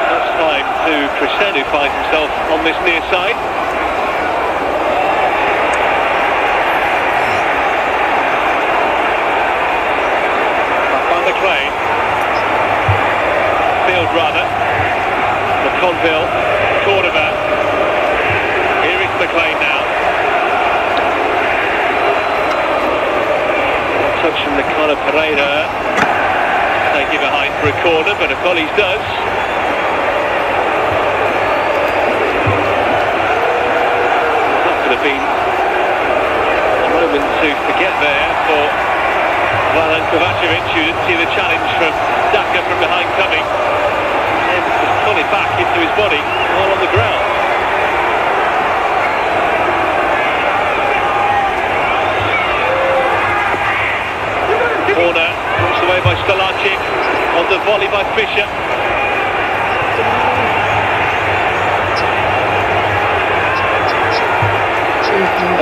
That's time to Crescent, who finds himself on this near side. McLean. Field rather. McConville. Cordova. Here is McLean now. Touch from Nicola Pereira. They give a height for a corner, but Goalless does. That could have been a moment to forget there for Vladan Kovacevic, who didn't see the challenge from Daka from behind coming. And just pull it back into his body while on the ground. Corner, pushed away by Stolacic, on the volley by Fisher.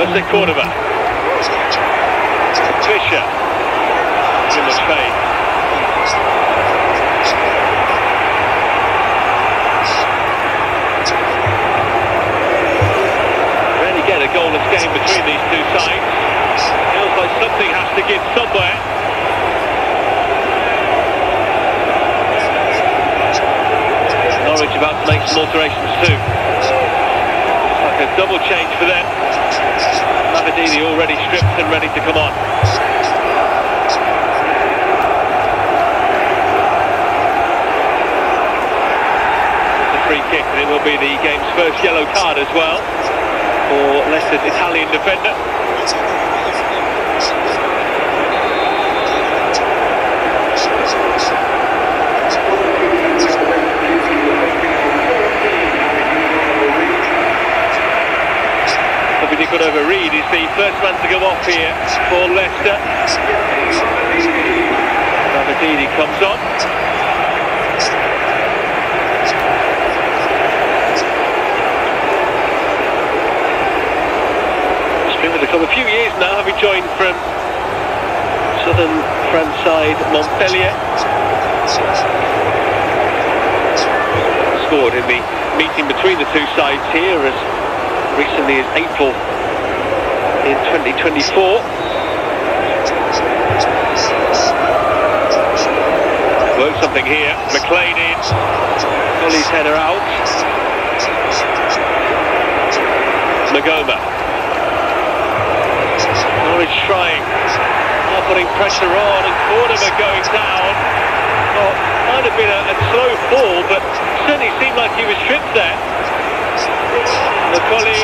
Jose Cordova. Fisher. Too much faith. Rarely get a goalless game between these two sides. Feels like something has to give somewhere. Norwich about to make some alterations too. It's like a double change for them. Mavididi already stripped and ready to come on. It's a free kick, and it will be the game's first yellow card as well for Leicester's Italian defender. Nicola Reid is the first man to go off here for Leicester. Mavididi comes on. He's been with the club a few years now, having joined from southern France side Montpellier. Scored in the meeting between the two sides here as recently as April in 2024. Worked something here. McLean in. Goalless header out. Magoma. Norwich trying. Now putting pressure on, and Cordova going down. Well, might have been a slow fall, but certainly seemed like he was tripped there. McCauley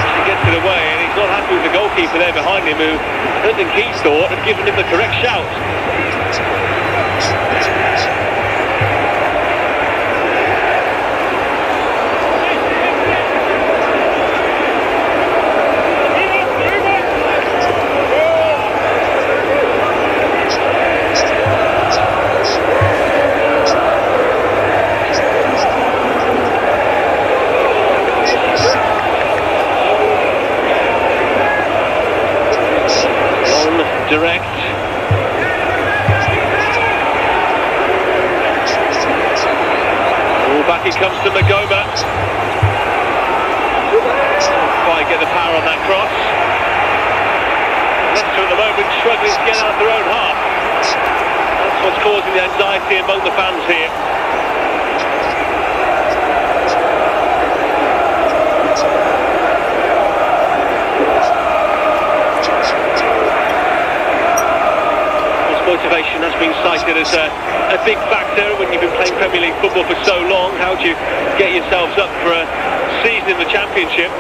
actually gets it away, and he's not happy with the goalkeeper there behind him, who I don't think he thought had given him the correct shout. Direct. Oh, back he comes to Magoma. Quite get the power on that cross. Leicester at the moment struggling to get out of their own half. That's what's causing the anxiety among the fans here. Motivation has been cited as a big factor when you've been playing Premier League football for so long. How do you get yourselves up for a season in the Championship?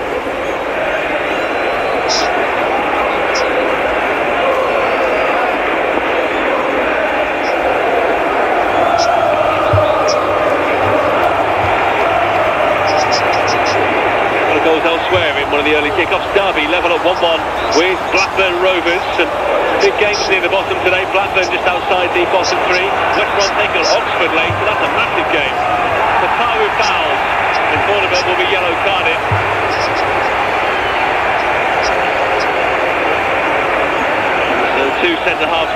Goals elsewhere in one of the early kickoffs. Derby level at 1-1 with Blackburn Rovers. And big games near the bottom today. Blackburn just outside the bottom three. West Brom taking on Oxford later. That's a massive game. The Taru fouls, and Cornerback will be yellow carded.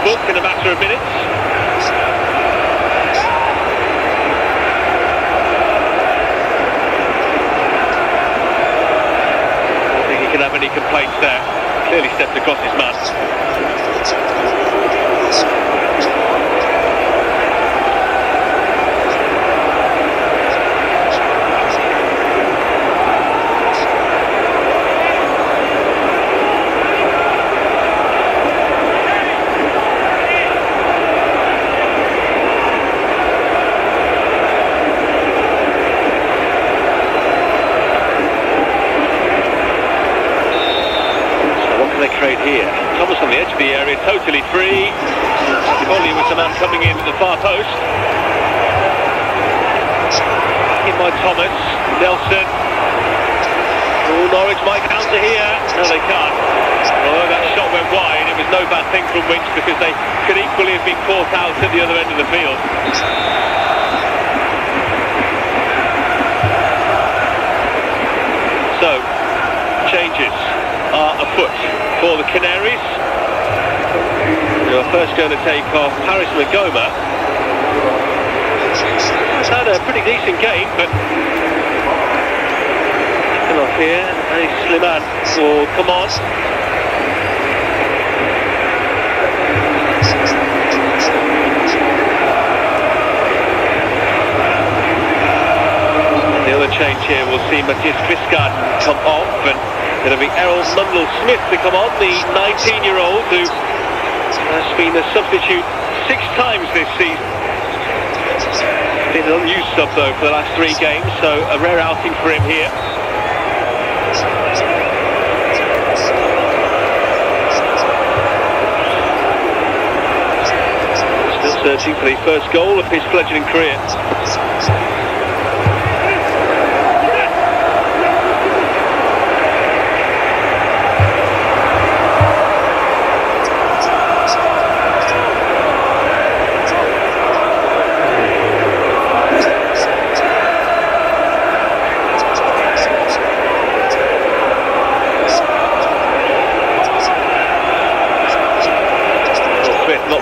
booked in a matter of minutes. I don't think he can have any complaints there. Clearly stepped across his man. Here. Thomas on the edge of the area, totally free. Collie with the man coming in at the far post. In by Thomas. Nelson. Oh, Norwich might counter here. No, they can't. Although that shot went wide, it was no bad thing from Winch because they could equally have been caught out at the other end of the field. So, changes are afoot for the Canaries, who are first going to take off Paris Magoma. He's had a pretty decent game, but taken off here. Hey, Slimane will come on. The other change here, we'll see Matthias Kvistgaard come off, and it'll be Errol Mundell-Smith to come on, the 19-year-old who has been a substitute 6 times this season. Been an unused sub though for the last 3 games, so a rare outing for him here. Still searching for the first goal of his fledgling career.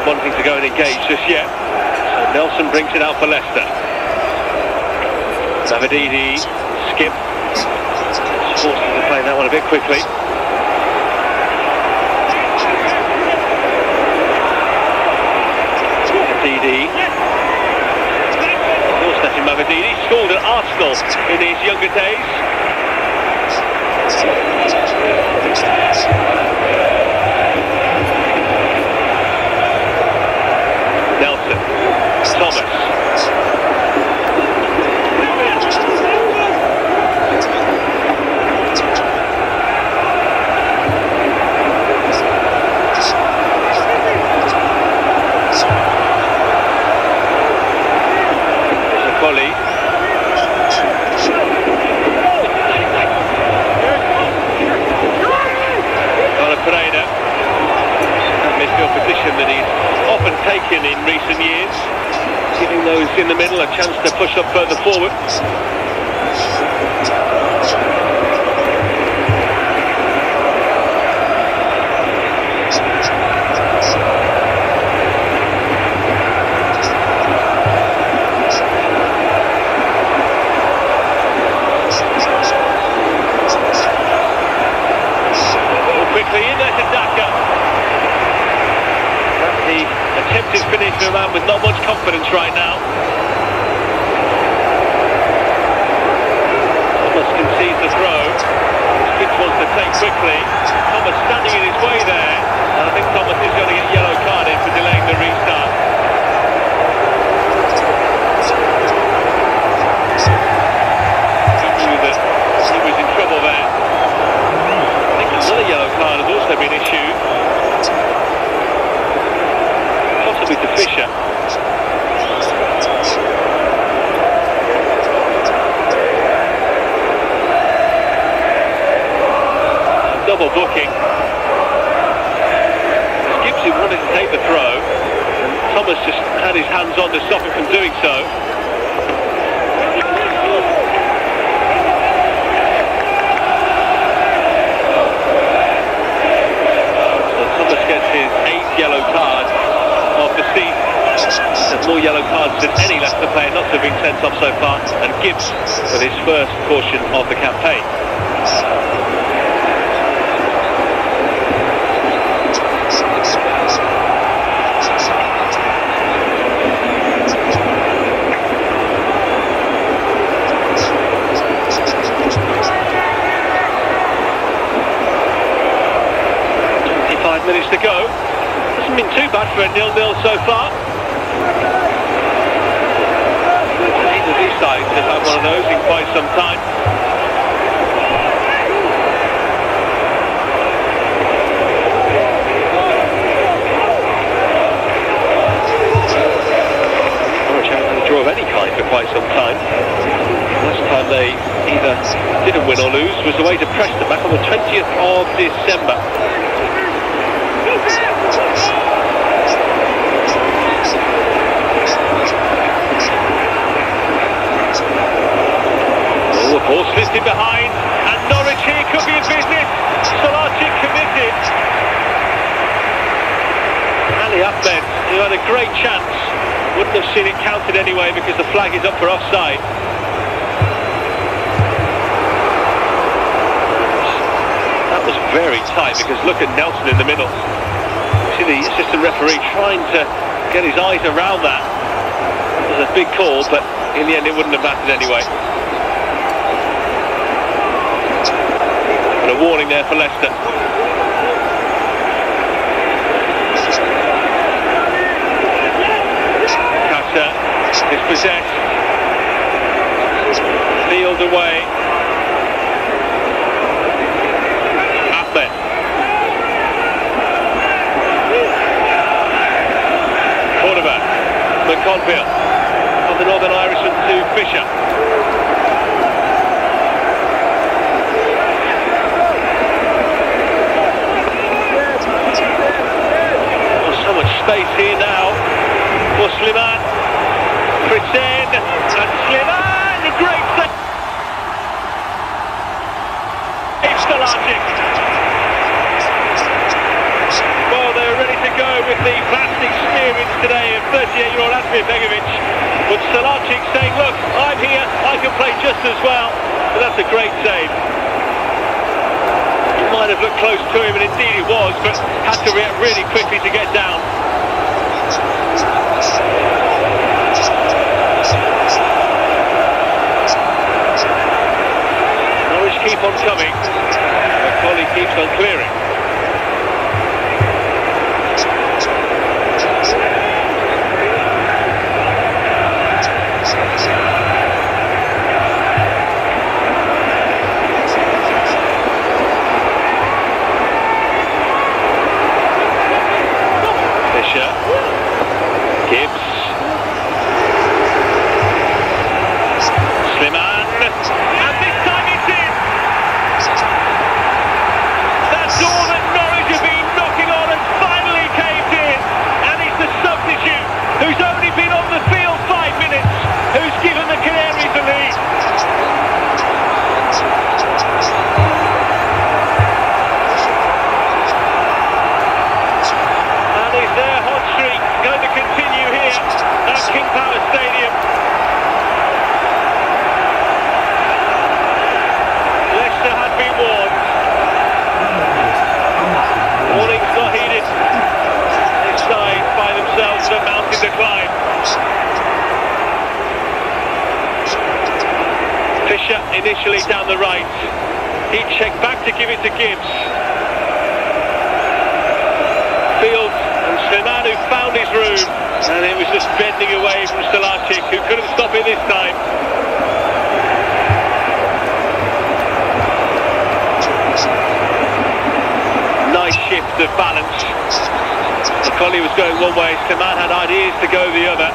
Wanting to go and engage just yet. So Nelson brings it out for Leicester. Mavididi, skip. Forced to play that one a bit quickly. Mavididi. Still Mavididi scored at Arsenal in his younger days. Thomas. Collie. Pereira. Midfield position that he's often taken in recent years, giving those in the middle a chance to push up further forward. Quickly in there to Daka. The attempted finish of a man with not much confidence right now. Thomas concedes the throw. Spitz wants to take quickly. Thomas standing in his way there. And I think Thomas is going to get yellow carded for delaying the restart. He knew that he was in trouble there. I think another yellow card has also been issued. Possibly to Fisher. Double booking. Gibson wanted to take the throw, and Thomas just had his hands on to stop him from doing so. So Thomas gets his 8th yellow card. more yellow cards than any Leicester player not to have been sent off so far, and Gibbs with his first caution of the campaign. Minutes to go. Hasn't been too bad for a 0-0 so far. Neither of these sides have had one of those in quite some time. Norwich haven't had a draw of any kind for quite some time. Last time they either didn't win or lose was away to Preston back on the 20th of December. The ball slipped in behind, and Norwich here could be in business. Solarczyk committed. Ali Ahmed, who had a great chance, wouldn't have seen it counted anyway because the flag is up for offside. That was very tight because look at Nelson in the middle. See the assistant referee trying to get his eyes around that. It was a big call, but in the end it wouldn't have mattered anyway. And a warning there for Leicester. Casa is possessed. Field away. Ahmed. Quarterback. McConville. Of the Northern Irishman to Fisher. Space here now for Slimani, Chrisen, and Slimani, great save. Solarczyk. Well, they're ready to go with the vast experience today of 38-year-old Asmir Begovic. But Solarczyk saying, look, I'm here, I can play just as well. But that's a great save. He might have looked close to him, and indeed he was, but had to react really quickly to get down. Norwich keep on coming. McCauley keeps on clearing. Gibbs. Slimani. And this time it's in! That door that Norwich have been knocking on has finally caved in. And it's the substitute who's only been on the field 5 minutes who's given the Canaries the lead. And is their hot streak going to continue here at King Power Stadium? Leicester had been warned. Warnings not heeded. This side find themselves on a mountain decline. Fisher initially down the right. He checked back to give it to Gibbs. Fields and Slimani found his room, and it was just bending away from Solarczyk, who couldn't stop it this time. Nice shift of balance. McCauley was going one way, Slimani had ideas to go the other.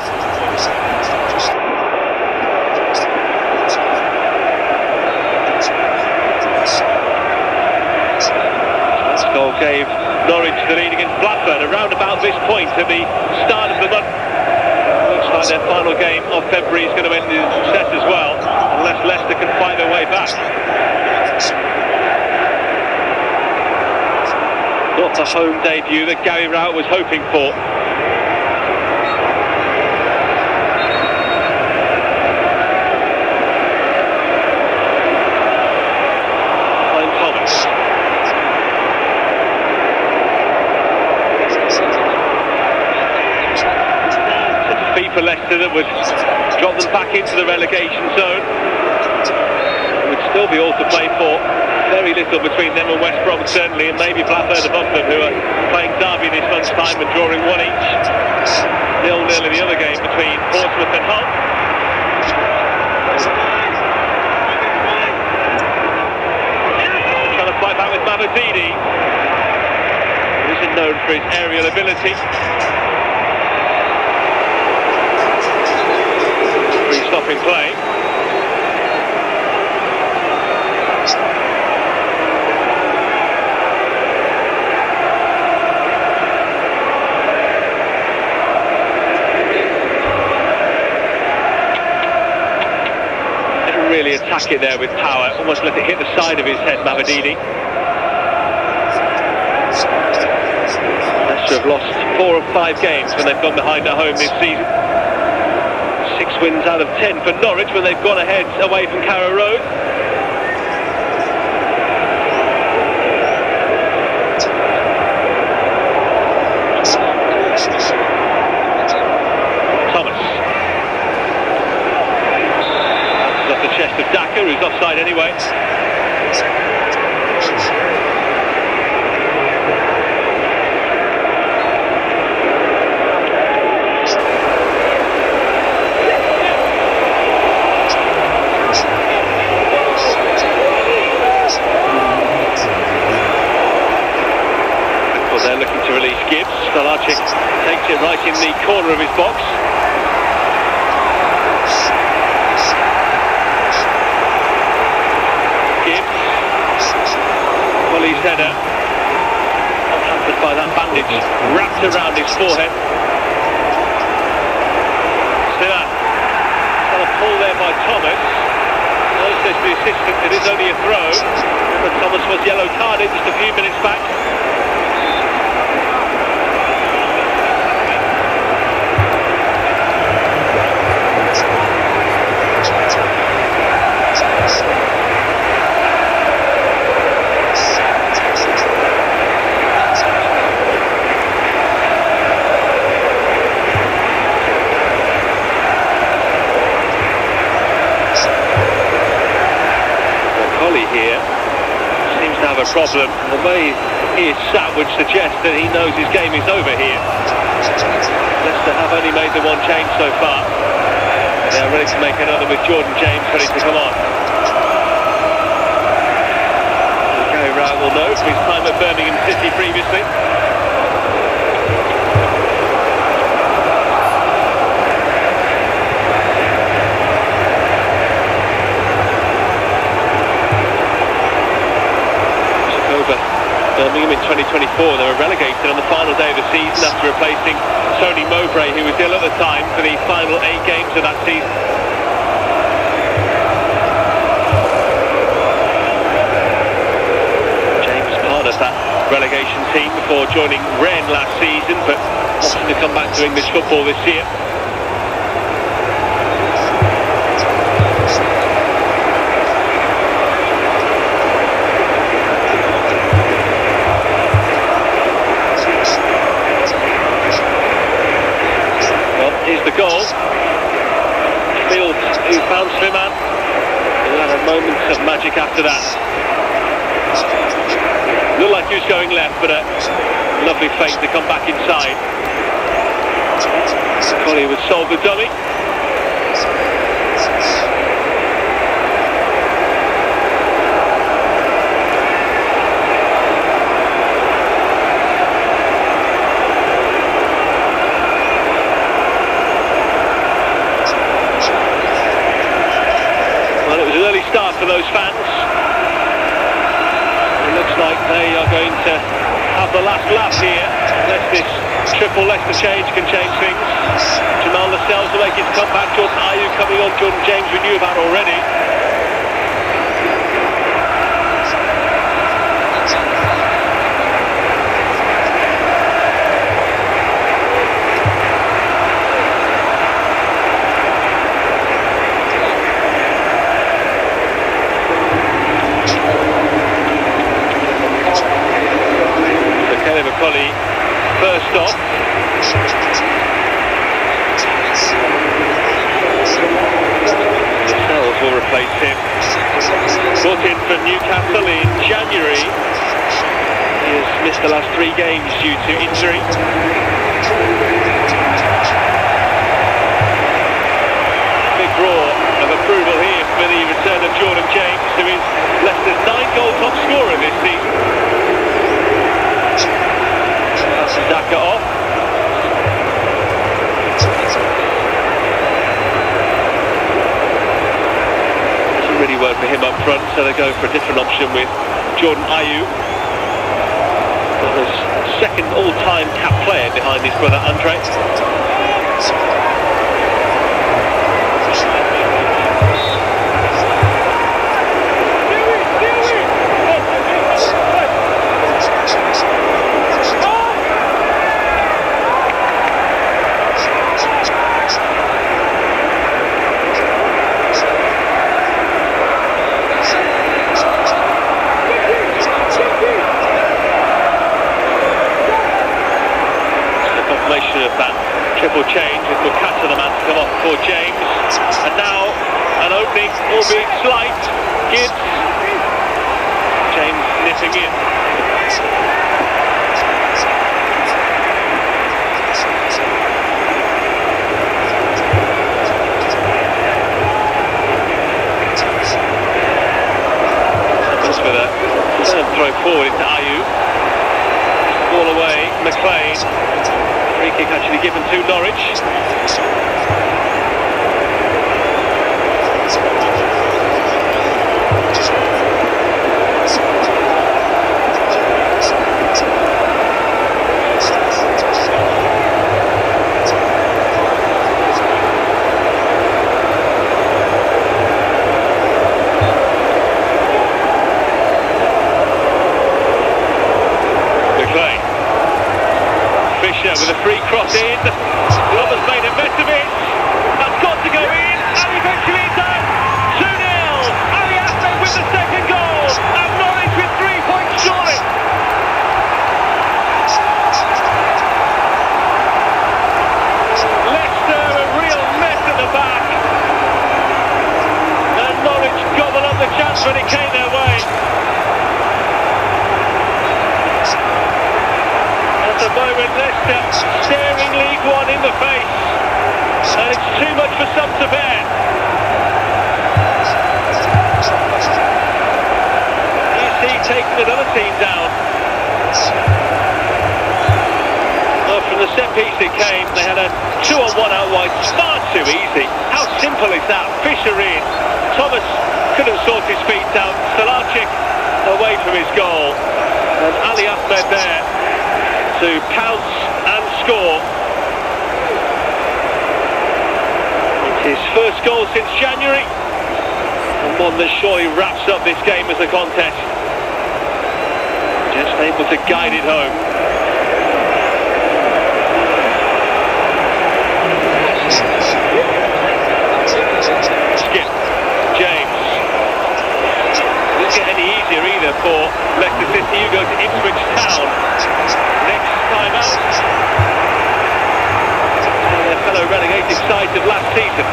That goal gave Norwich the lead against Blackburn around about this point at the start of the month. Looks like their final game of February is going to end in success as well, unless Leicester can find their way back. Not the home debut that Gary Rowett was hoping for. for Leicester that would drop them back into the relegation zone. It would still be all to play for. Very little between them and West Brom certainly, and maybe Blackburn above them, who are playing Derby this month's time and drawing 1 each. 0-0 in the other game between Portsmouth and Hull. Trying to fight back with Mavididi, who isn't known for his aerial ability. Stopping play. Didn't really attack it there with power, almost let it hit the side of his head, Mavididi. Leicester have lost 4 of 5 games when they've gone behind at home this season. 6 wins out of 10 for Norwich when they've gone ahead away from Carrow Road. Thomas. That's off the chest of Daka, who's offside anyway. They're looking to release Gibbs. Stolarczyk takes it right in the corner of his box. Gibbs. Volley's header. Hampered by that bandage wrapped around his forehead. Still got a pull there by Thomas. Says the assistant it is only a throw. But Thomas was yellow carded just a few minutes back. Here seems to have a problem. The way he is sat would suggest that he knows his game is over here. Leicester have only made the 1 change so far. They are ready to make another with Jordan James ready to come on. Gary Rowett will know from his time at Birmingham City previously. Birmingham in 2024, they were relegated on the final day of the season after replacing Tony Mowbray, who was ill at the time, for the final 8 games of that season. James part of that relegation team before joining Rennes last season, but opting to come back to English football this year. Here's the goal. Fields, who found Slimane, he'll have a moment of magic after that. Looked like he was going left, but a lovely fake to come back inside. Collie would solve the dummy. Start for those fans. It looks like they are going to have the last laugh here, unless this triple Leicester change can change things. Jamal Lascelles will make his comeback. Jordan Ayew coming on. Jordan James we knew about already. Collie first off. Brought in for Newcastle in January. He has missed the last 3 games due to injury. Big roar of approval here for the return of Jordan James, who is Leicester's 9-goal top scorer this season. That's Daka off. Doesn't really work for him up front, so they go for a different option with Jordan Ayew. His second all-time cap player behind his brother Andre. Of that triple change with Bukata the man to come off for James, and now an opening, albeit slight. Gibbs, James nipping in. Just with a throw forward into Ayew. Ball away, McLean. Free kick actually given to Norwich. With a free cross in, Roberts made a mess of it. That's got to go in, and eventually it's out. 2-0. Ali Ahmed with the second goal, and Norwich with 3 points short. Leicester a real mess at the back, and Norwich gobbled up the chance when it came their way. At the moment, Leicester staring League One in the face, and it's too much for some to bear. EC taking another team down. Well, from the set piece it came, they had a 2-on-1 out wide, far too easy. How simple is that? Fisher in, Thomas couldn't sort his feet out, Salarczyk away from his goal, and Ali Ahmed there to pounce and score. It's his first goal since January, and one that surely wraps up this game as a contest. Just able to guide it home. Skip, James. Didn't get any easier either for Leicester City, who go to Ipswich Town next time out. Their fellow relegated sides of last season.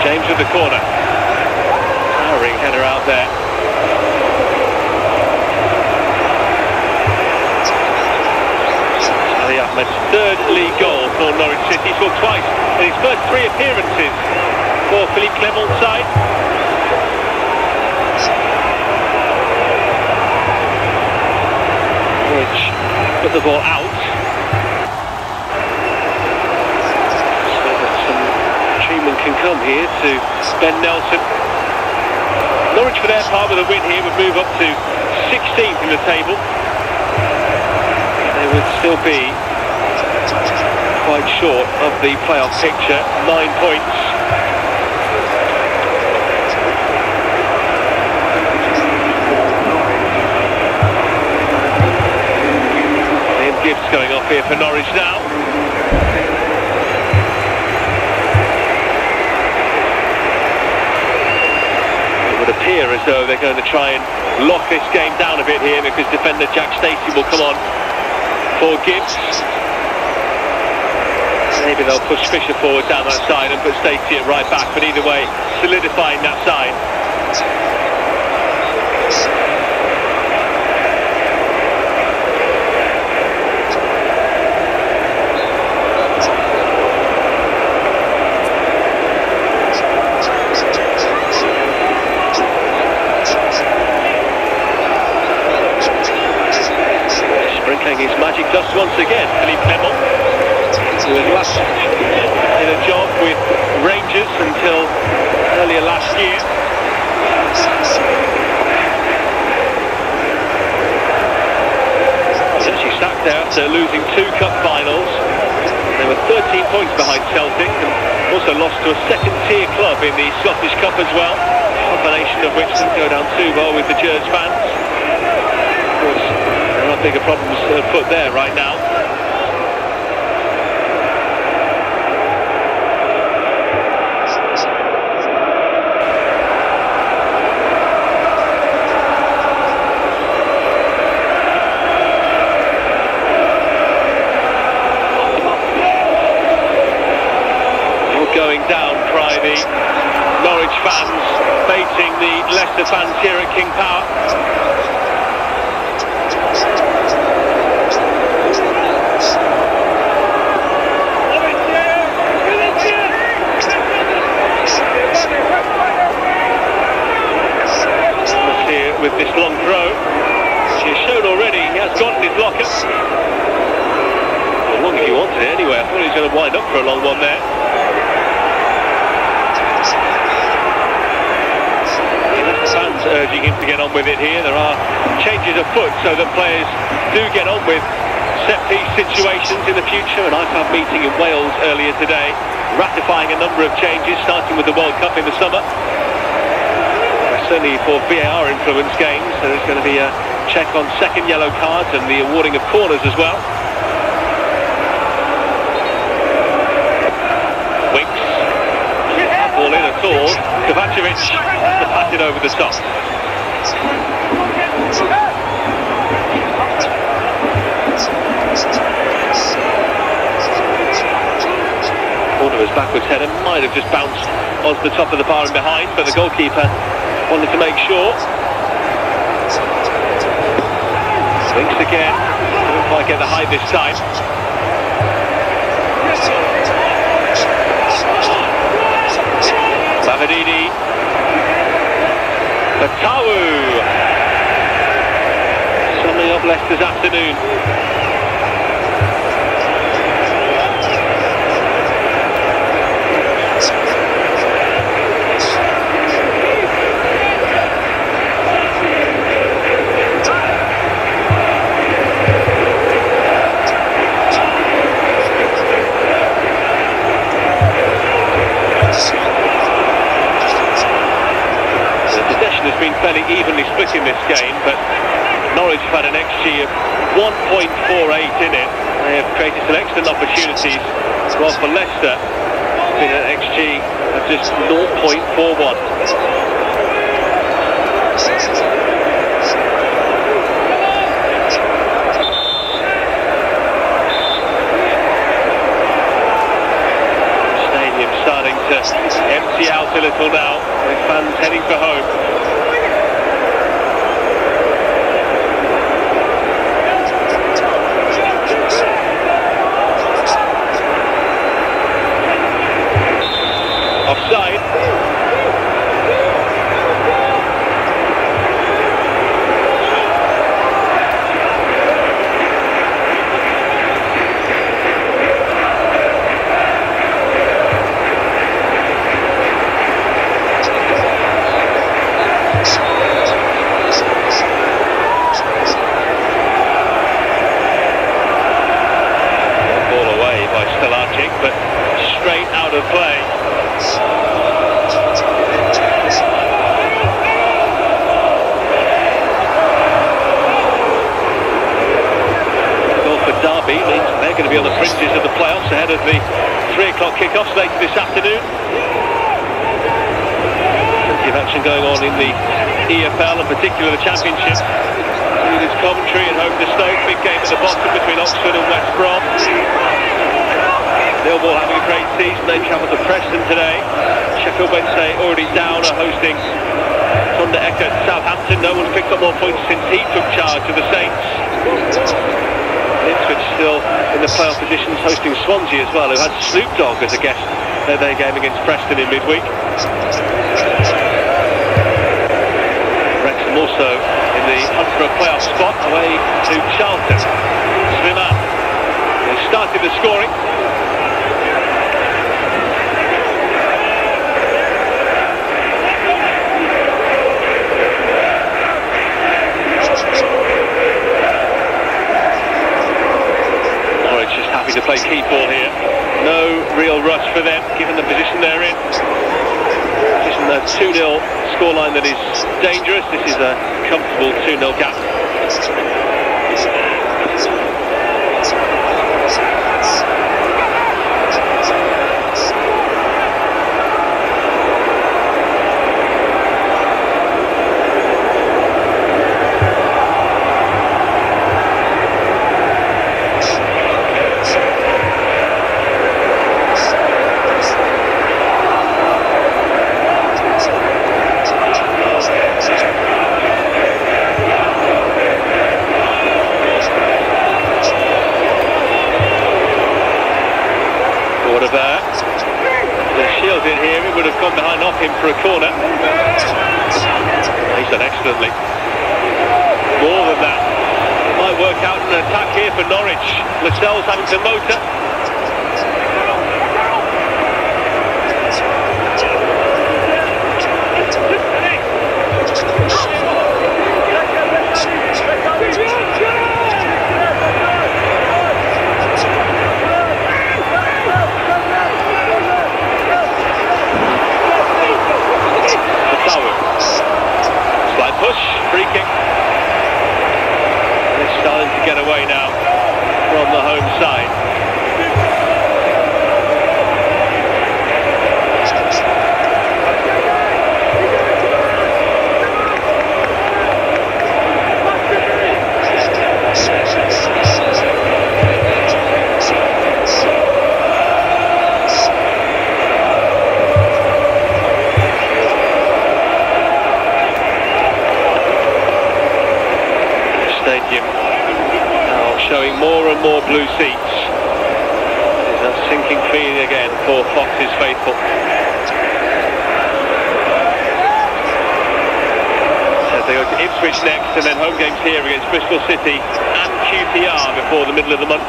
James with the corner. Towering header out there. Ali Ahmed's third league goal for Norwich City. He scored twice in his first 3 appearances for Philippe Clement's side. Norwich put the ball out. Can come here to Ben Nelson. Norwich for their part with a win here would move up to 16th in the table. They would still be quite short of the playoff picture, 9 points. Liam Gibbs going off here for Norwich now. appear as though they're going to try and lock this game down a bit here, because defender Jack Stacey will come on for Gibbs. Maybe they'll push Fisher forward down that side and put Stacey at right back, but either way, solidifying that side. His magic dust once again, Philippe Clement, who was last in a job with Rangers until earlier last year. He's actually sacked there after losing 2 cup finals. They were 13 points behind Celtic, and also lost to a second-tier club in the Scottish Cup as well, a combination of which didn't go down too well with the Gers fans. Of course, bigger problems afoot there right now. All going down, cry the Norwich fans, baiting the Leicester fans here at King Power. With this long throw, which has shown already he has got his locker. As long as he wanted it anyway. I thought he was going to wind up for a long one there. The fans urging him to get on with it here. There are changes afoot so that players do get on with set-piece situations in the future. An IFAB meeting in Wales earlier today, ratifying a number of changes, starting with the World Cup in the summer. Certainly for VAR influence games, so there's going to be a check on second yellow cards and the awarding of corners as well. Winks, not ball in at all. Kovacevic has to pass it over the top. Corner was backwards header, might have just bounced onto the top of the bar and behind, but the goalkeeper wanted to make sure. Winks again, didn't quite get the height this time. Bavedini, Batawu, summing up Leicester's afternoon. Fairly evenly split in this game, but Norwich have had an XG of 1.48 in it. They have created some excellent opportunities, while for Leicester it's been an XG of just 0.41. Stadium starting to empty out a little now, with fans heading for home. Offside. Ball away by Stelacic, but straight out of play. Derby means they're going to be on the fringes of the playoffs ahead of the 3 o'clock kick-offs later this afternoon. Plenty of action going on in the EFL, and particularly the Championship. This Coventry at home to Stoke, big game at the bottom between Oxford and West Brom. Millwall having a great season, they travel to Preston today. Sheffield Wednesday already down are hosting Thunder Ecker Southampton. No one's picked up more points since he took charge of the Saints. Ipswich still in the playoff positions, hosting Swansea as well, who had Snoop Dogg as a guest their game against Preston in midweek. Wrexham also in the hunt for a playoff spot away to Charlton. Swimmer has started the scoring. Norwich just happy to play keep ball here. No real rush for them, given the position they're in. Position a 2-0 scoreline that is dangerous. This is a comfortable 2-0 gap. In here, he would have gone behind off him for a corner. He's done excellently. More than that, it might work out an attack here for Norwich. Lascelles having to motor. Free kick. It's starting to get away now from the home side. Now showing more and more blue seats. There's a sinking feeling again for Fox's faithful. So they go to Ipswich next, and then home games here against Bristol City and QPR before the middle of the month.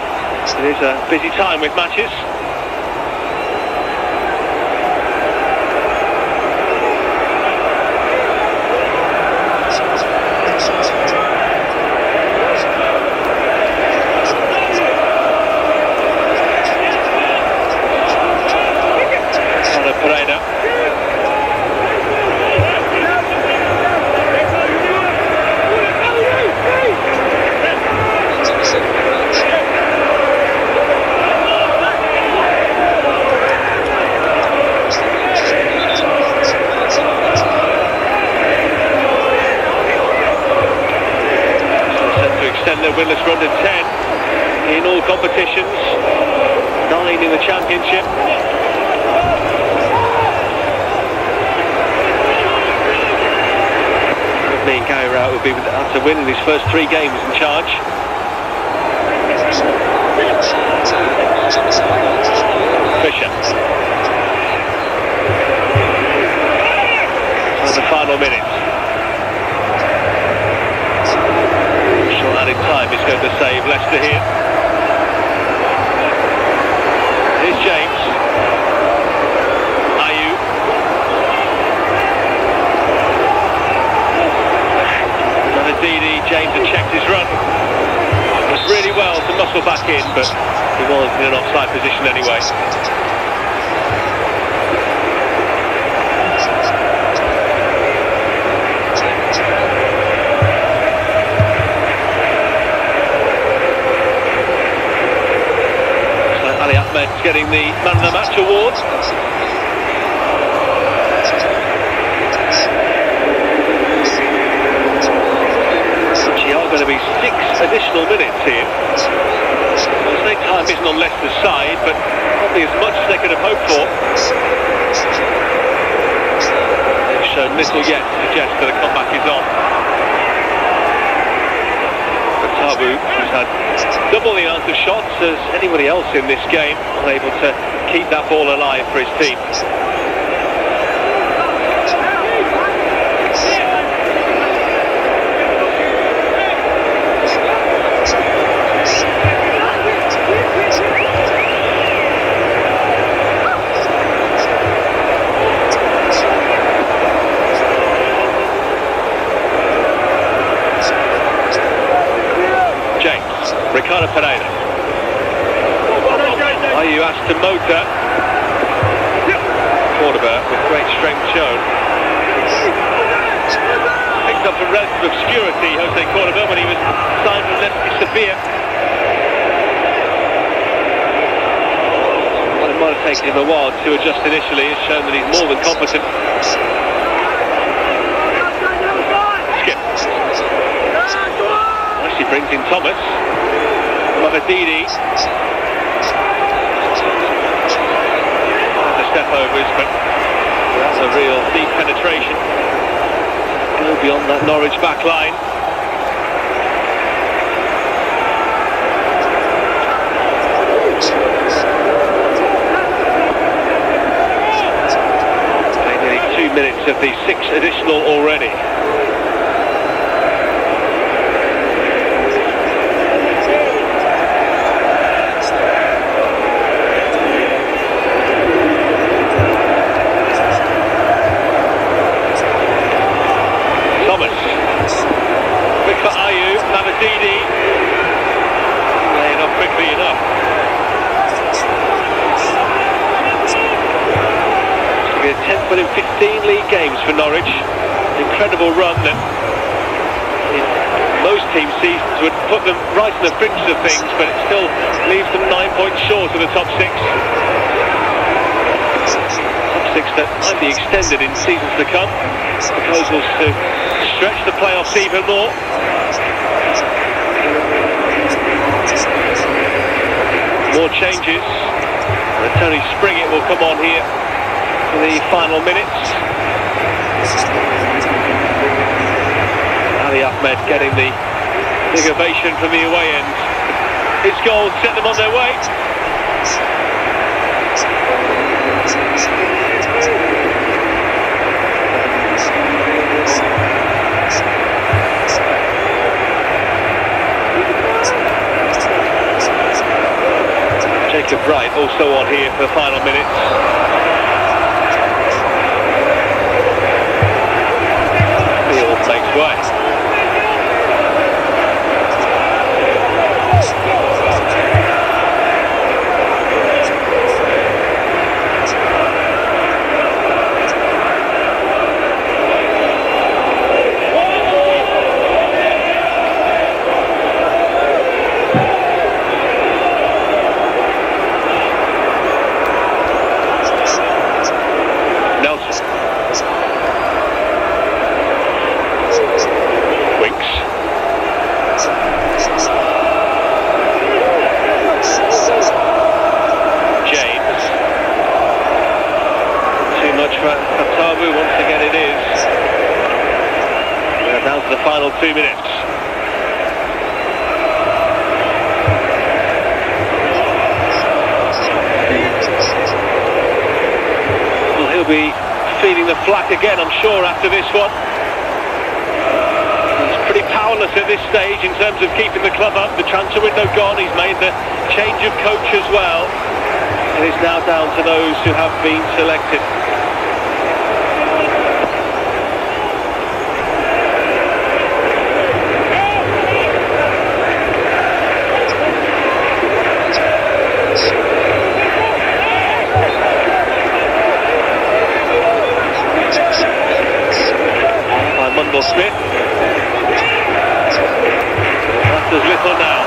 It is a busy time with matches. Their winless run to 10 in all competitions, 9 in the Championship. Me and Gary Rout will be after winning his first 3 games in charge. Fisher. And the final minutes. Added time is going to save Leicester here. Here's James. Ayew. Another DD. James had checked his run. It's really well to muscle back in, but he was in an offside position anyway. Getting the Man of the Match award. additional minutes here. I'll say time isn't on Leicester's side, but probably as much as they could have hoped for. They've shown little yet to suggest that a comeback is on. But Tabu, who's had double the amount of shots as anybody else in this game, unable to keep that ball alive for his team. Ricardo Pereira. Ayew asked to motor. Cordoba with great strength shown. Picked up from relative obscurity, Jose Cordoba, when he was signed from Leicester City. Well, it might have taken him a while to adjust initially. It's shown that he's more than competent. Skip. Actually brings in Thomas. Mavididi. The step overs, but that's a real deep penetration. Go beyond that Norwich back line. Played nearly 2 minutes of the 6 additional already. For Ayew, Mavididi laying off quickly enough. It's going to be a 10th win in 15 league games for Norwich. An incredible run that in most team seasons would put them right in the fringes of things, but it still leaves them 9 points short of the top 6. Top 6 that might be extended in seasons to come. Proposals to stretch the playoffs even more. More changes. And Tony Springett will come on here for the final minutes. Ali Ahmed getting the big ovation from the away end. His goal set them on their way. Jacob Wright also on here for the final minutes. Field makes way. Once again it is. We're down to the final 2 minutes. Well, he'll be feeling the flack again, I'm sure, after this one. He's pretty powerless at this stage in terms of keeping the club up. The transfer window gone, he's made the change of coach as well. And it's now down to those who have been selected. Smith. Matters little now.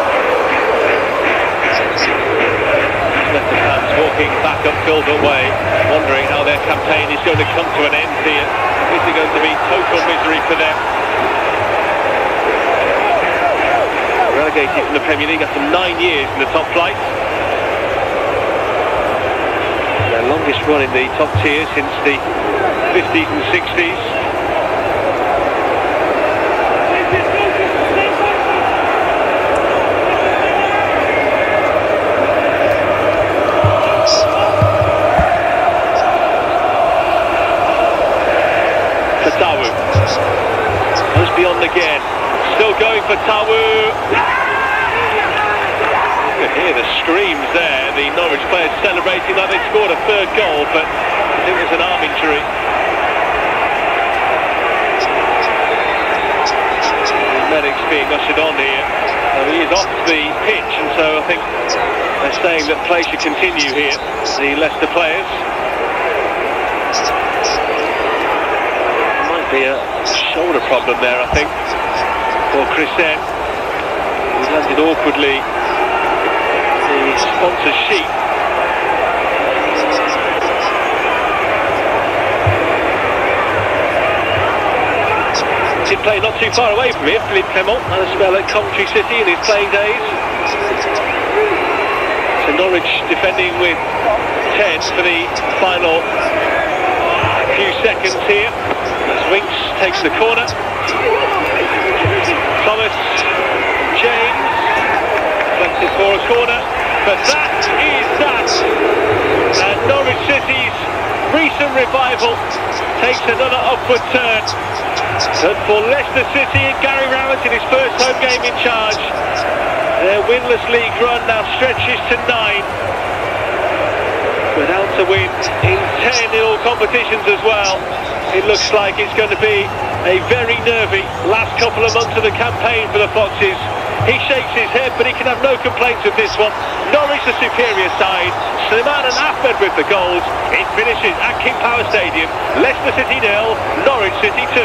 Leicester fans walking back up Buildup way, wondering how their campaign is going to come to an end here. Is it going to be total misery for them? relegated from the Premier League after 9 years in the top flight. Their longest run in the top tier since the 50s and 60s. Goes beyond again. Still going for Tawu. You can hear the screams there. The Norwich players celebrating like they scored a third goal, but I think it was an arm injury. The medic's being ushered on here. He is off the pitch, and so I think they're saying that play should continue here. The Leicester players. Be a shoulder problem there, I think, for Chrisen. He landed awkwardly the sponsor sheet. Did play not too far away from here. Philippe Clement had a spell at Coventry City in his playing days. So Norwich defending with 10 for the final few seconds here. Winks takes the corner. Thomas James deflected for a corner, but that is that. And Norwich City's recent revival takes another upward turn. And for Leicester City and Gary Rowett in his first home game in charge, their winless league run now stretches to 9. Without a win in 10 in all competitions as well. It looks like it's going to be a very nervy last couple of months of the campaign for the Foxes. He shakes his head, but he can have no complaints with this one. Norwich the superior side. Slimane and Ahmed with the goals. It finishes at King Power Stadium. Leicester City 0, Norwich City 2.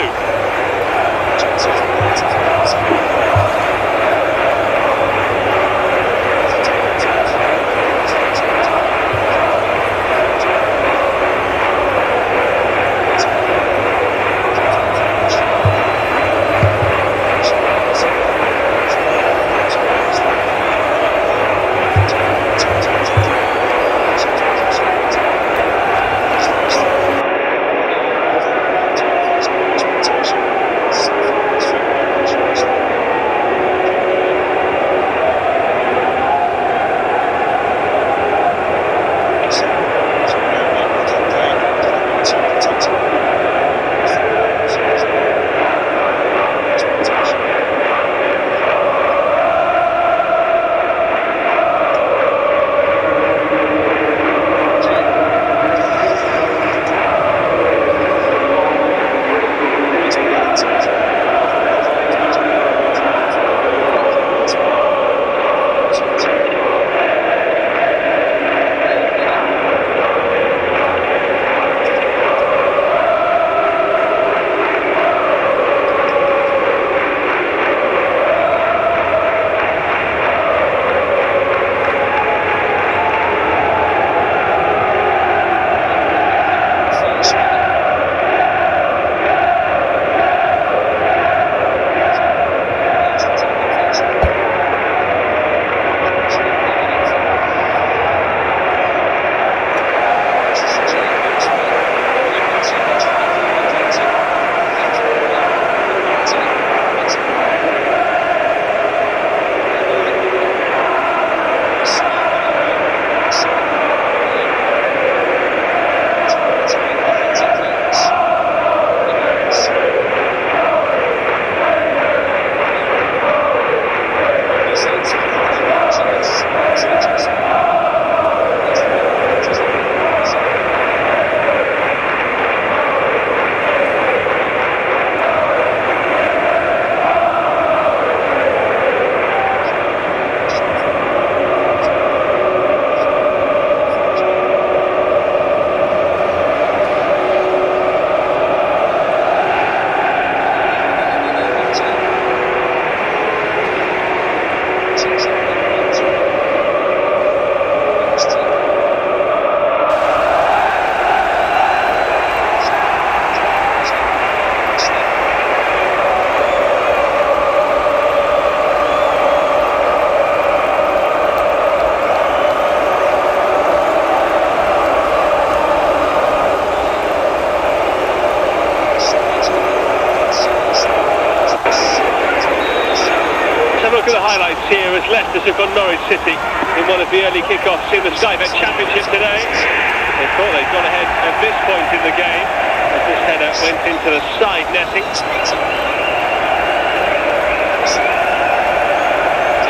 as Leicester took on Norwich City in one of the early kickoffs in the Sky Bet Championship today. They thought they'd gone ahead at this point in the game as this header went into the side netting.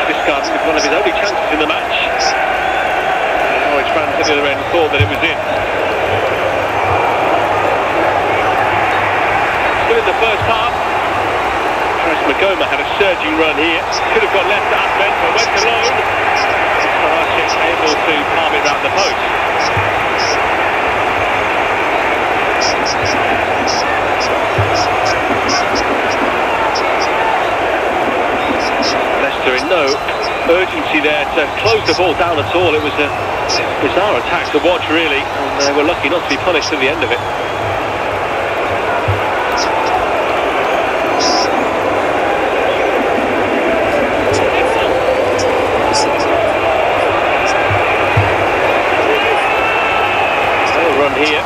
Discarded with one of his only chances in the match. The Norwich fans at the other end thought that it was in. Still in the first half. Magoma had a surging run here. Could have gone left to Ahmed, but went alone. Sarasic able to palm it round the post. Leicester in no urgency there to close the ball down at all. It was a bizarre attack to watch, really, and they were lucky not to be punished at the end of it. Here,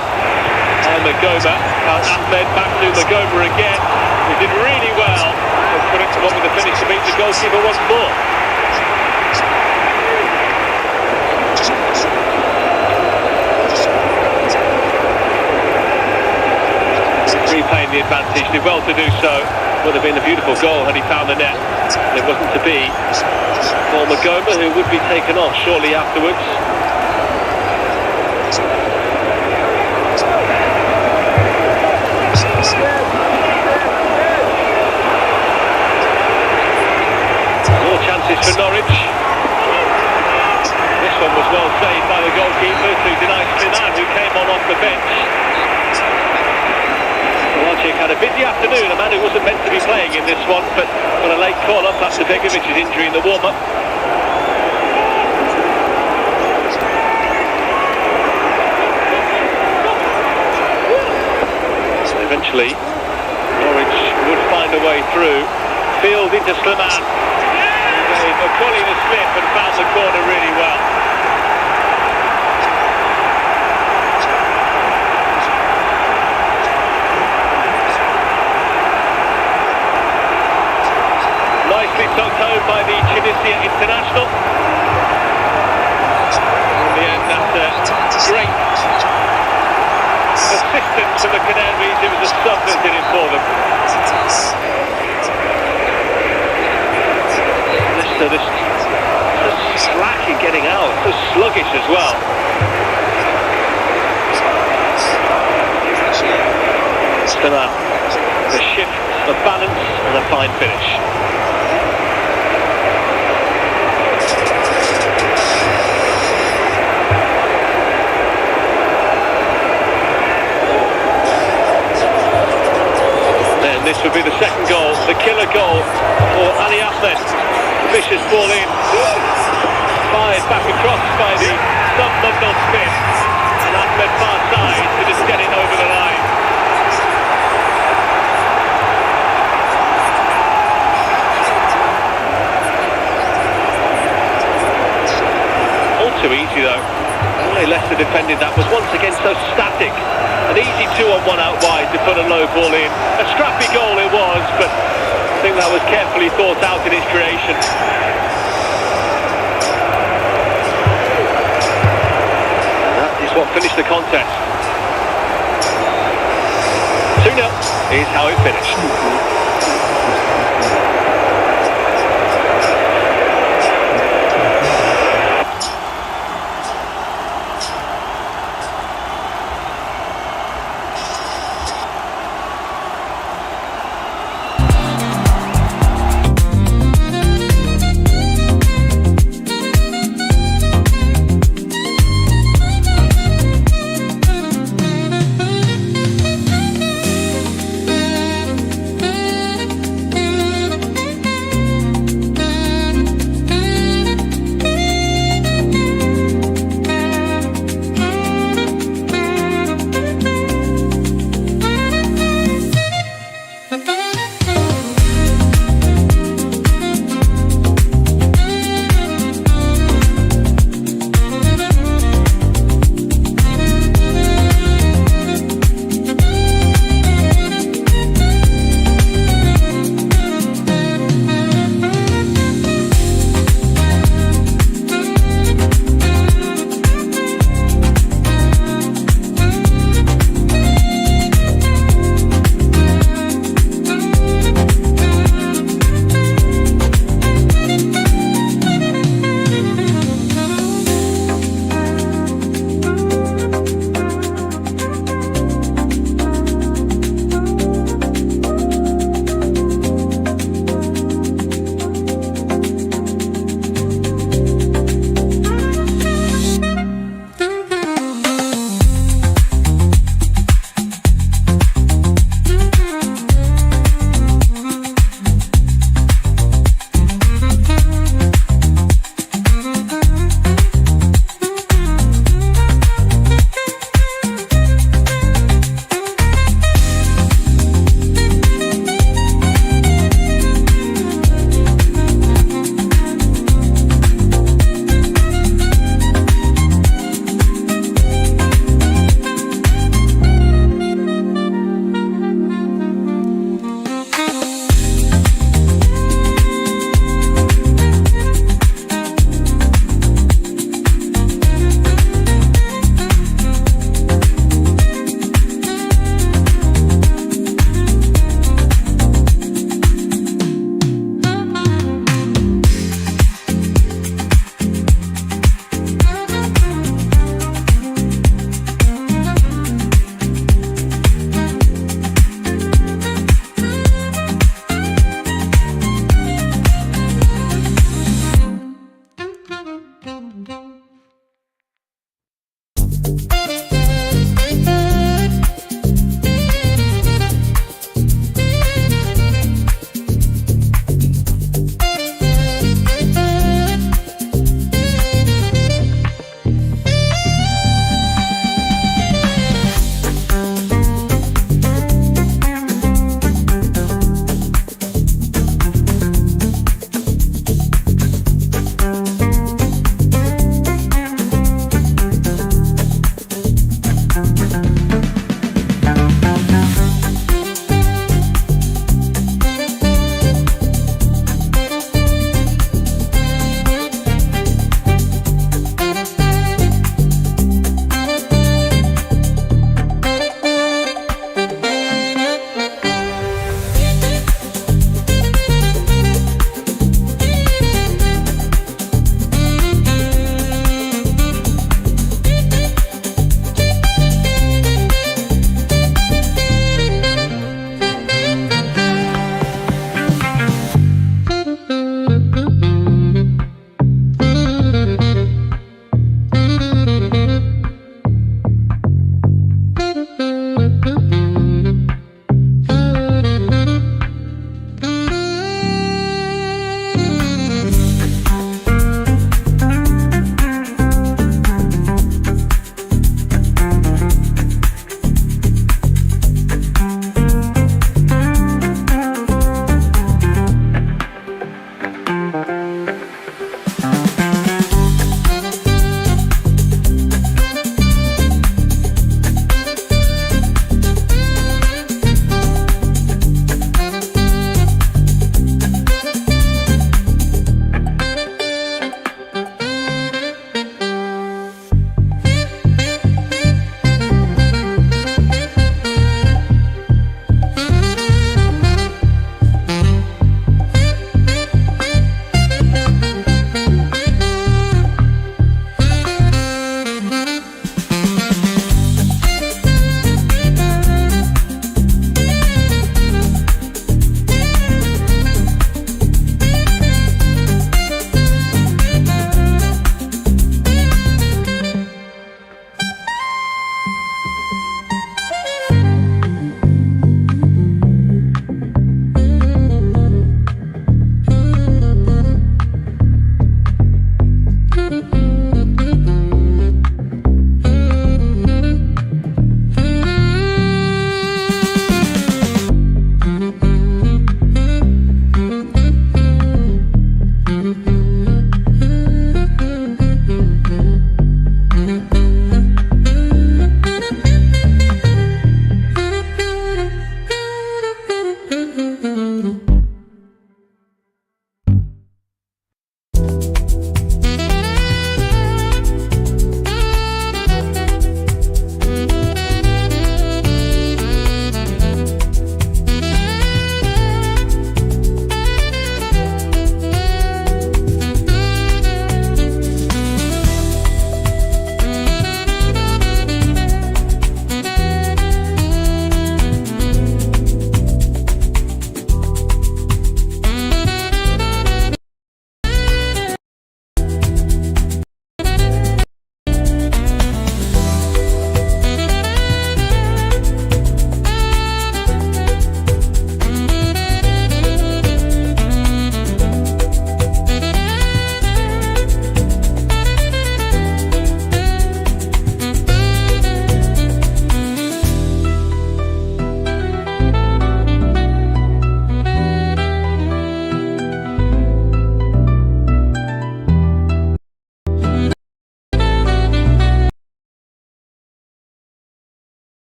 Magoma, Ahmed back to Magoma again. He did really well, but couldn't come up with the finish to beat the goalkeeper once more. Replaying the advantage, did well to do so. Would have been a beautiful goal had he found the net. It wasn't to be for Magoma, who would be taken off shortly afterwards. For Norwich. This one was well saved by the goalkeeper to deny Sinan, who came on off the bench. Logic had a busy afternoon, a man who wasn't meant to be playing in this one, but got a late call up after Begovic's injury in the warm-up. So eventually Norwich would find a way through. Field into Slimane. McCauley the slip and found the corner really well. Nicely tucked home by the Tunisia international. In the end, after great assistance from the Canaries, it was a sub that did it for them. This slack in getting out, so sluggish as well. Still a shift of balance and a fine finish. Then this would be the second goal, the killer goal for Ali Ahmed. Vicious ball in, fired back across by the sub-Mundal Smith, and Ahmed far side to just get it over the line. All too easy though. The way Leicester defended that was once again so static. An easy 2-on-1 out wide to put a low ball in. A scrappy goal it was, but I think that was carefully thought out in its creation. And that is what finished the contest. 2-0 is how it finished.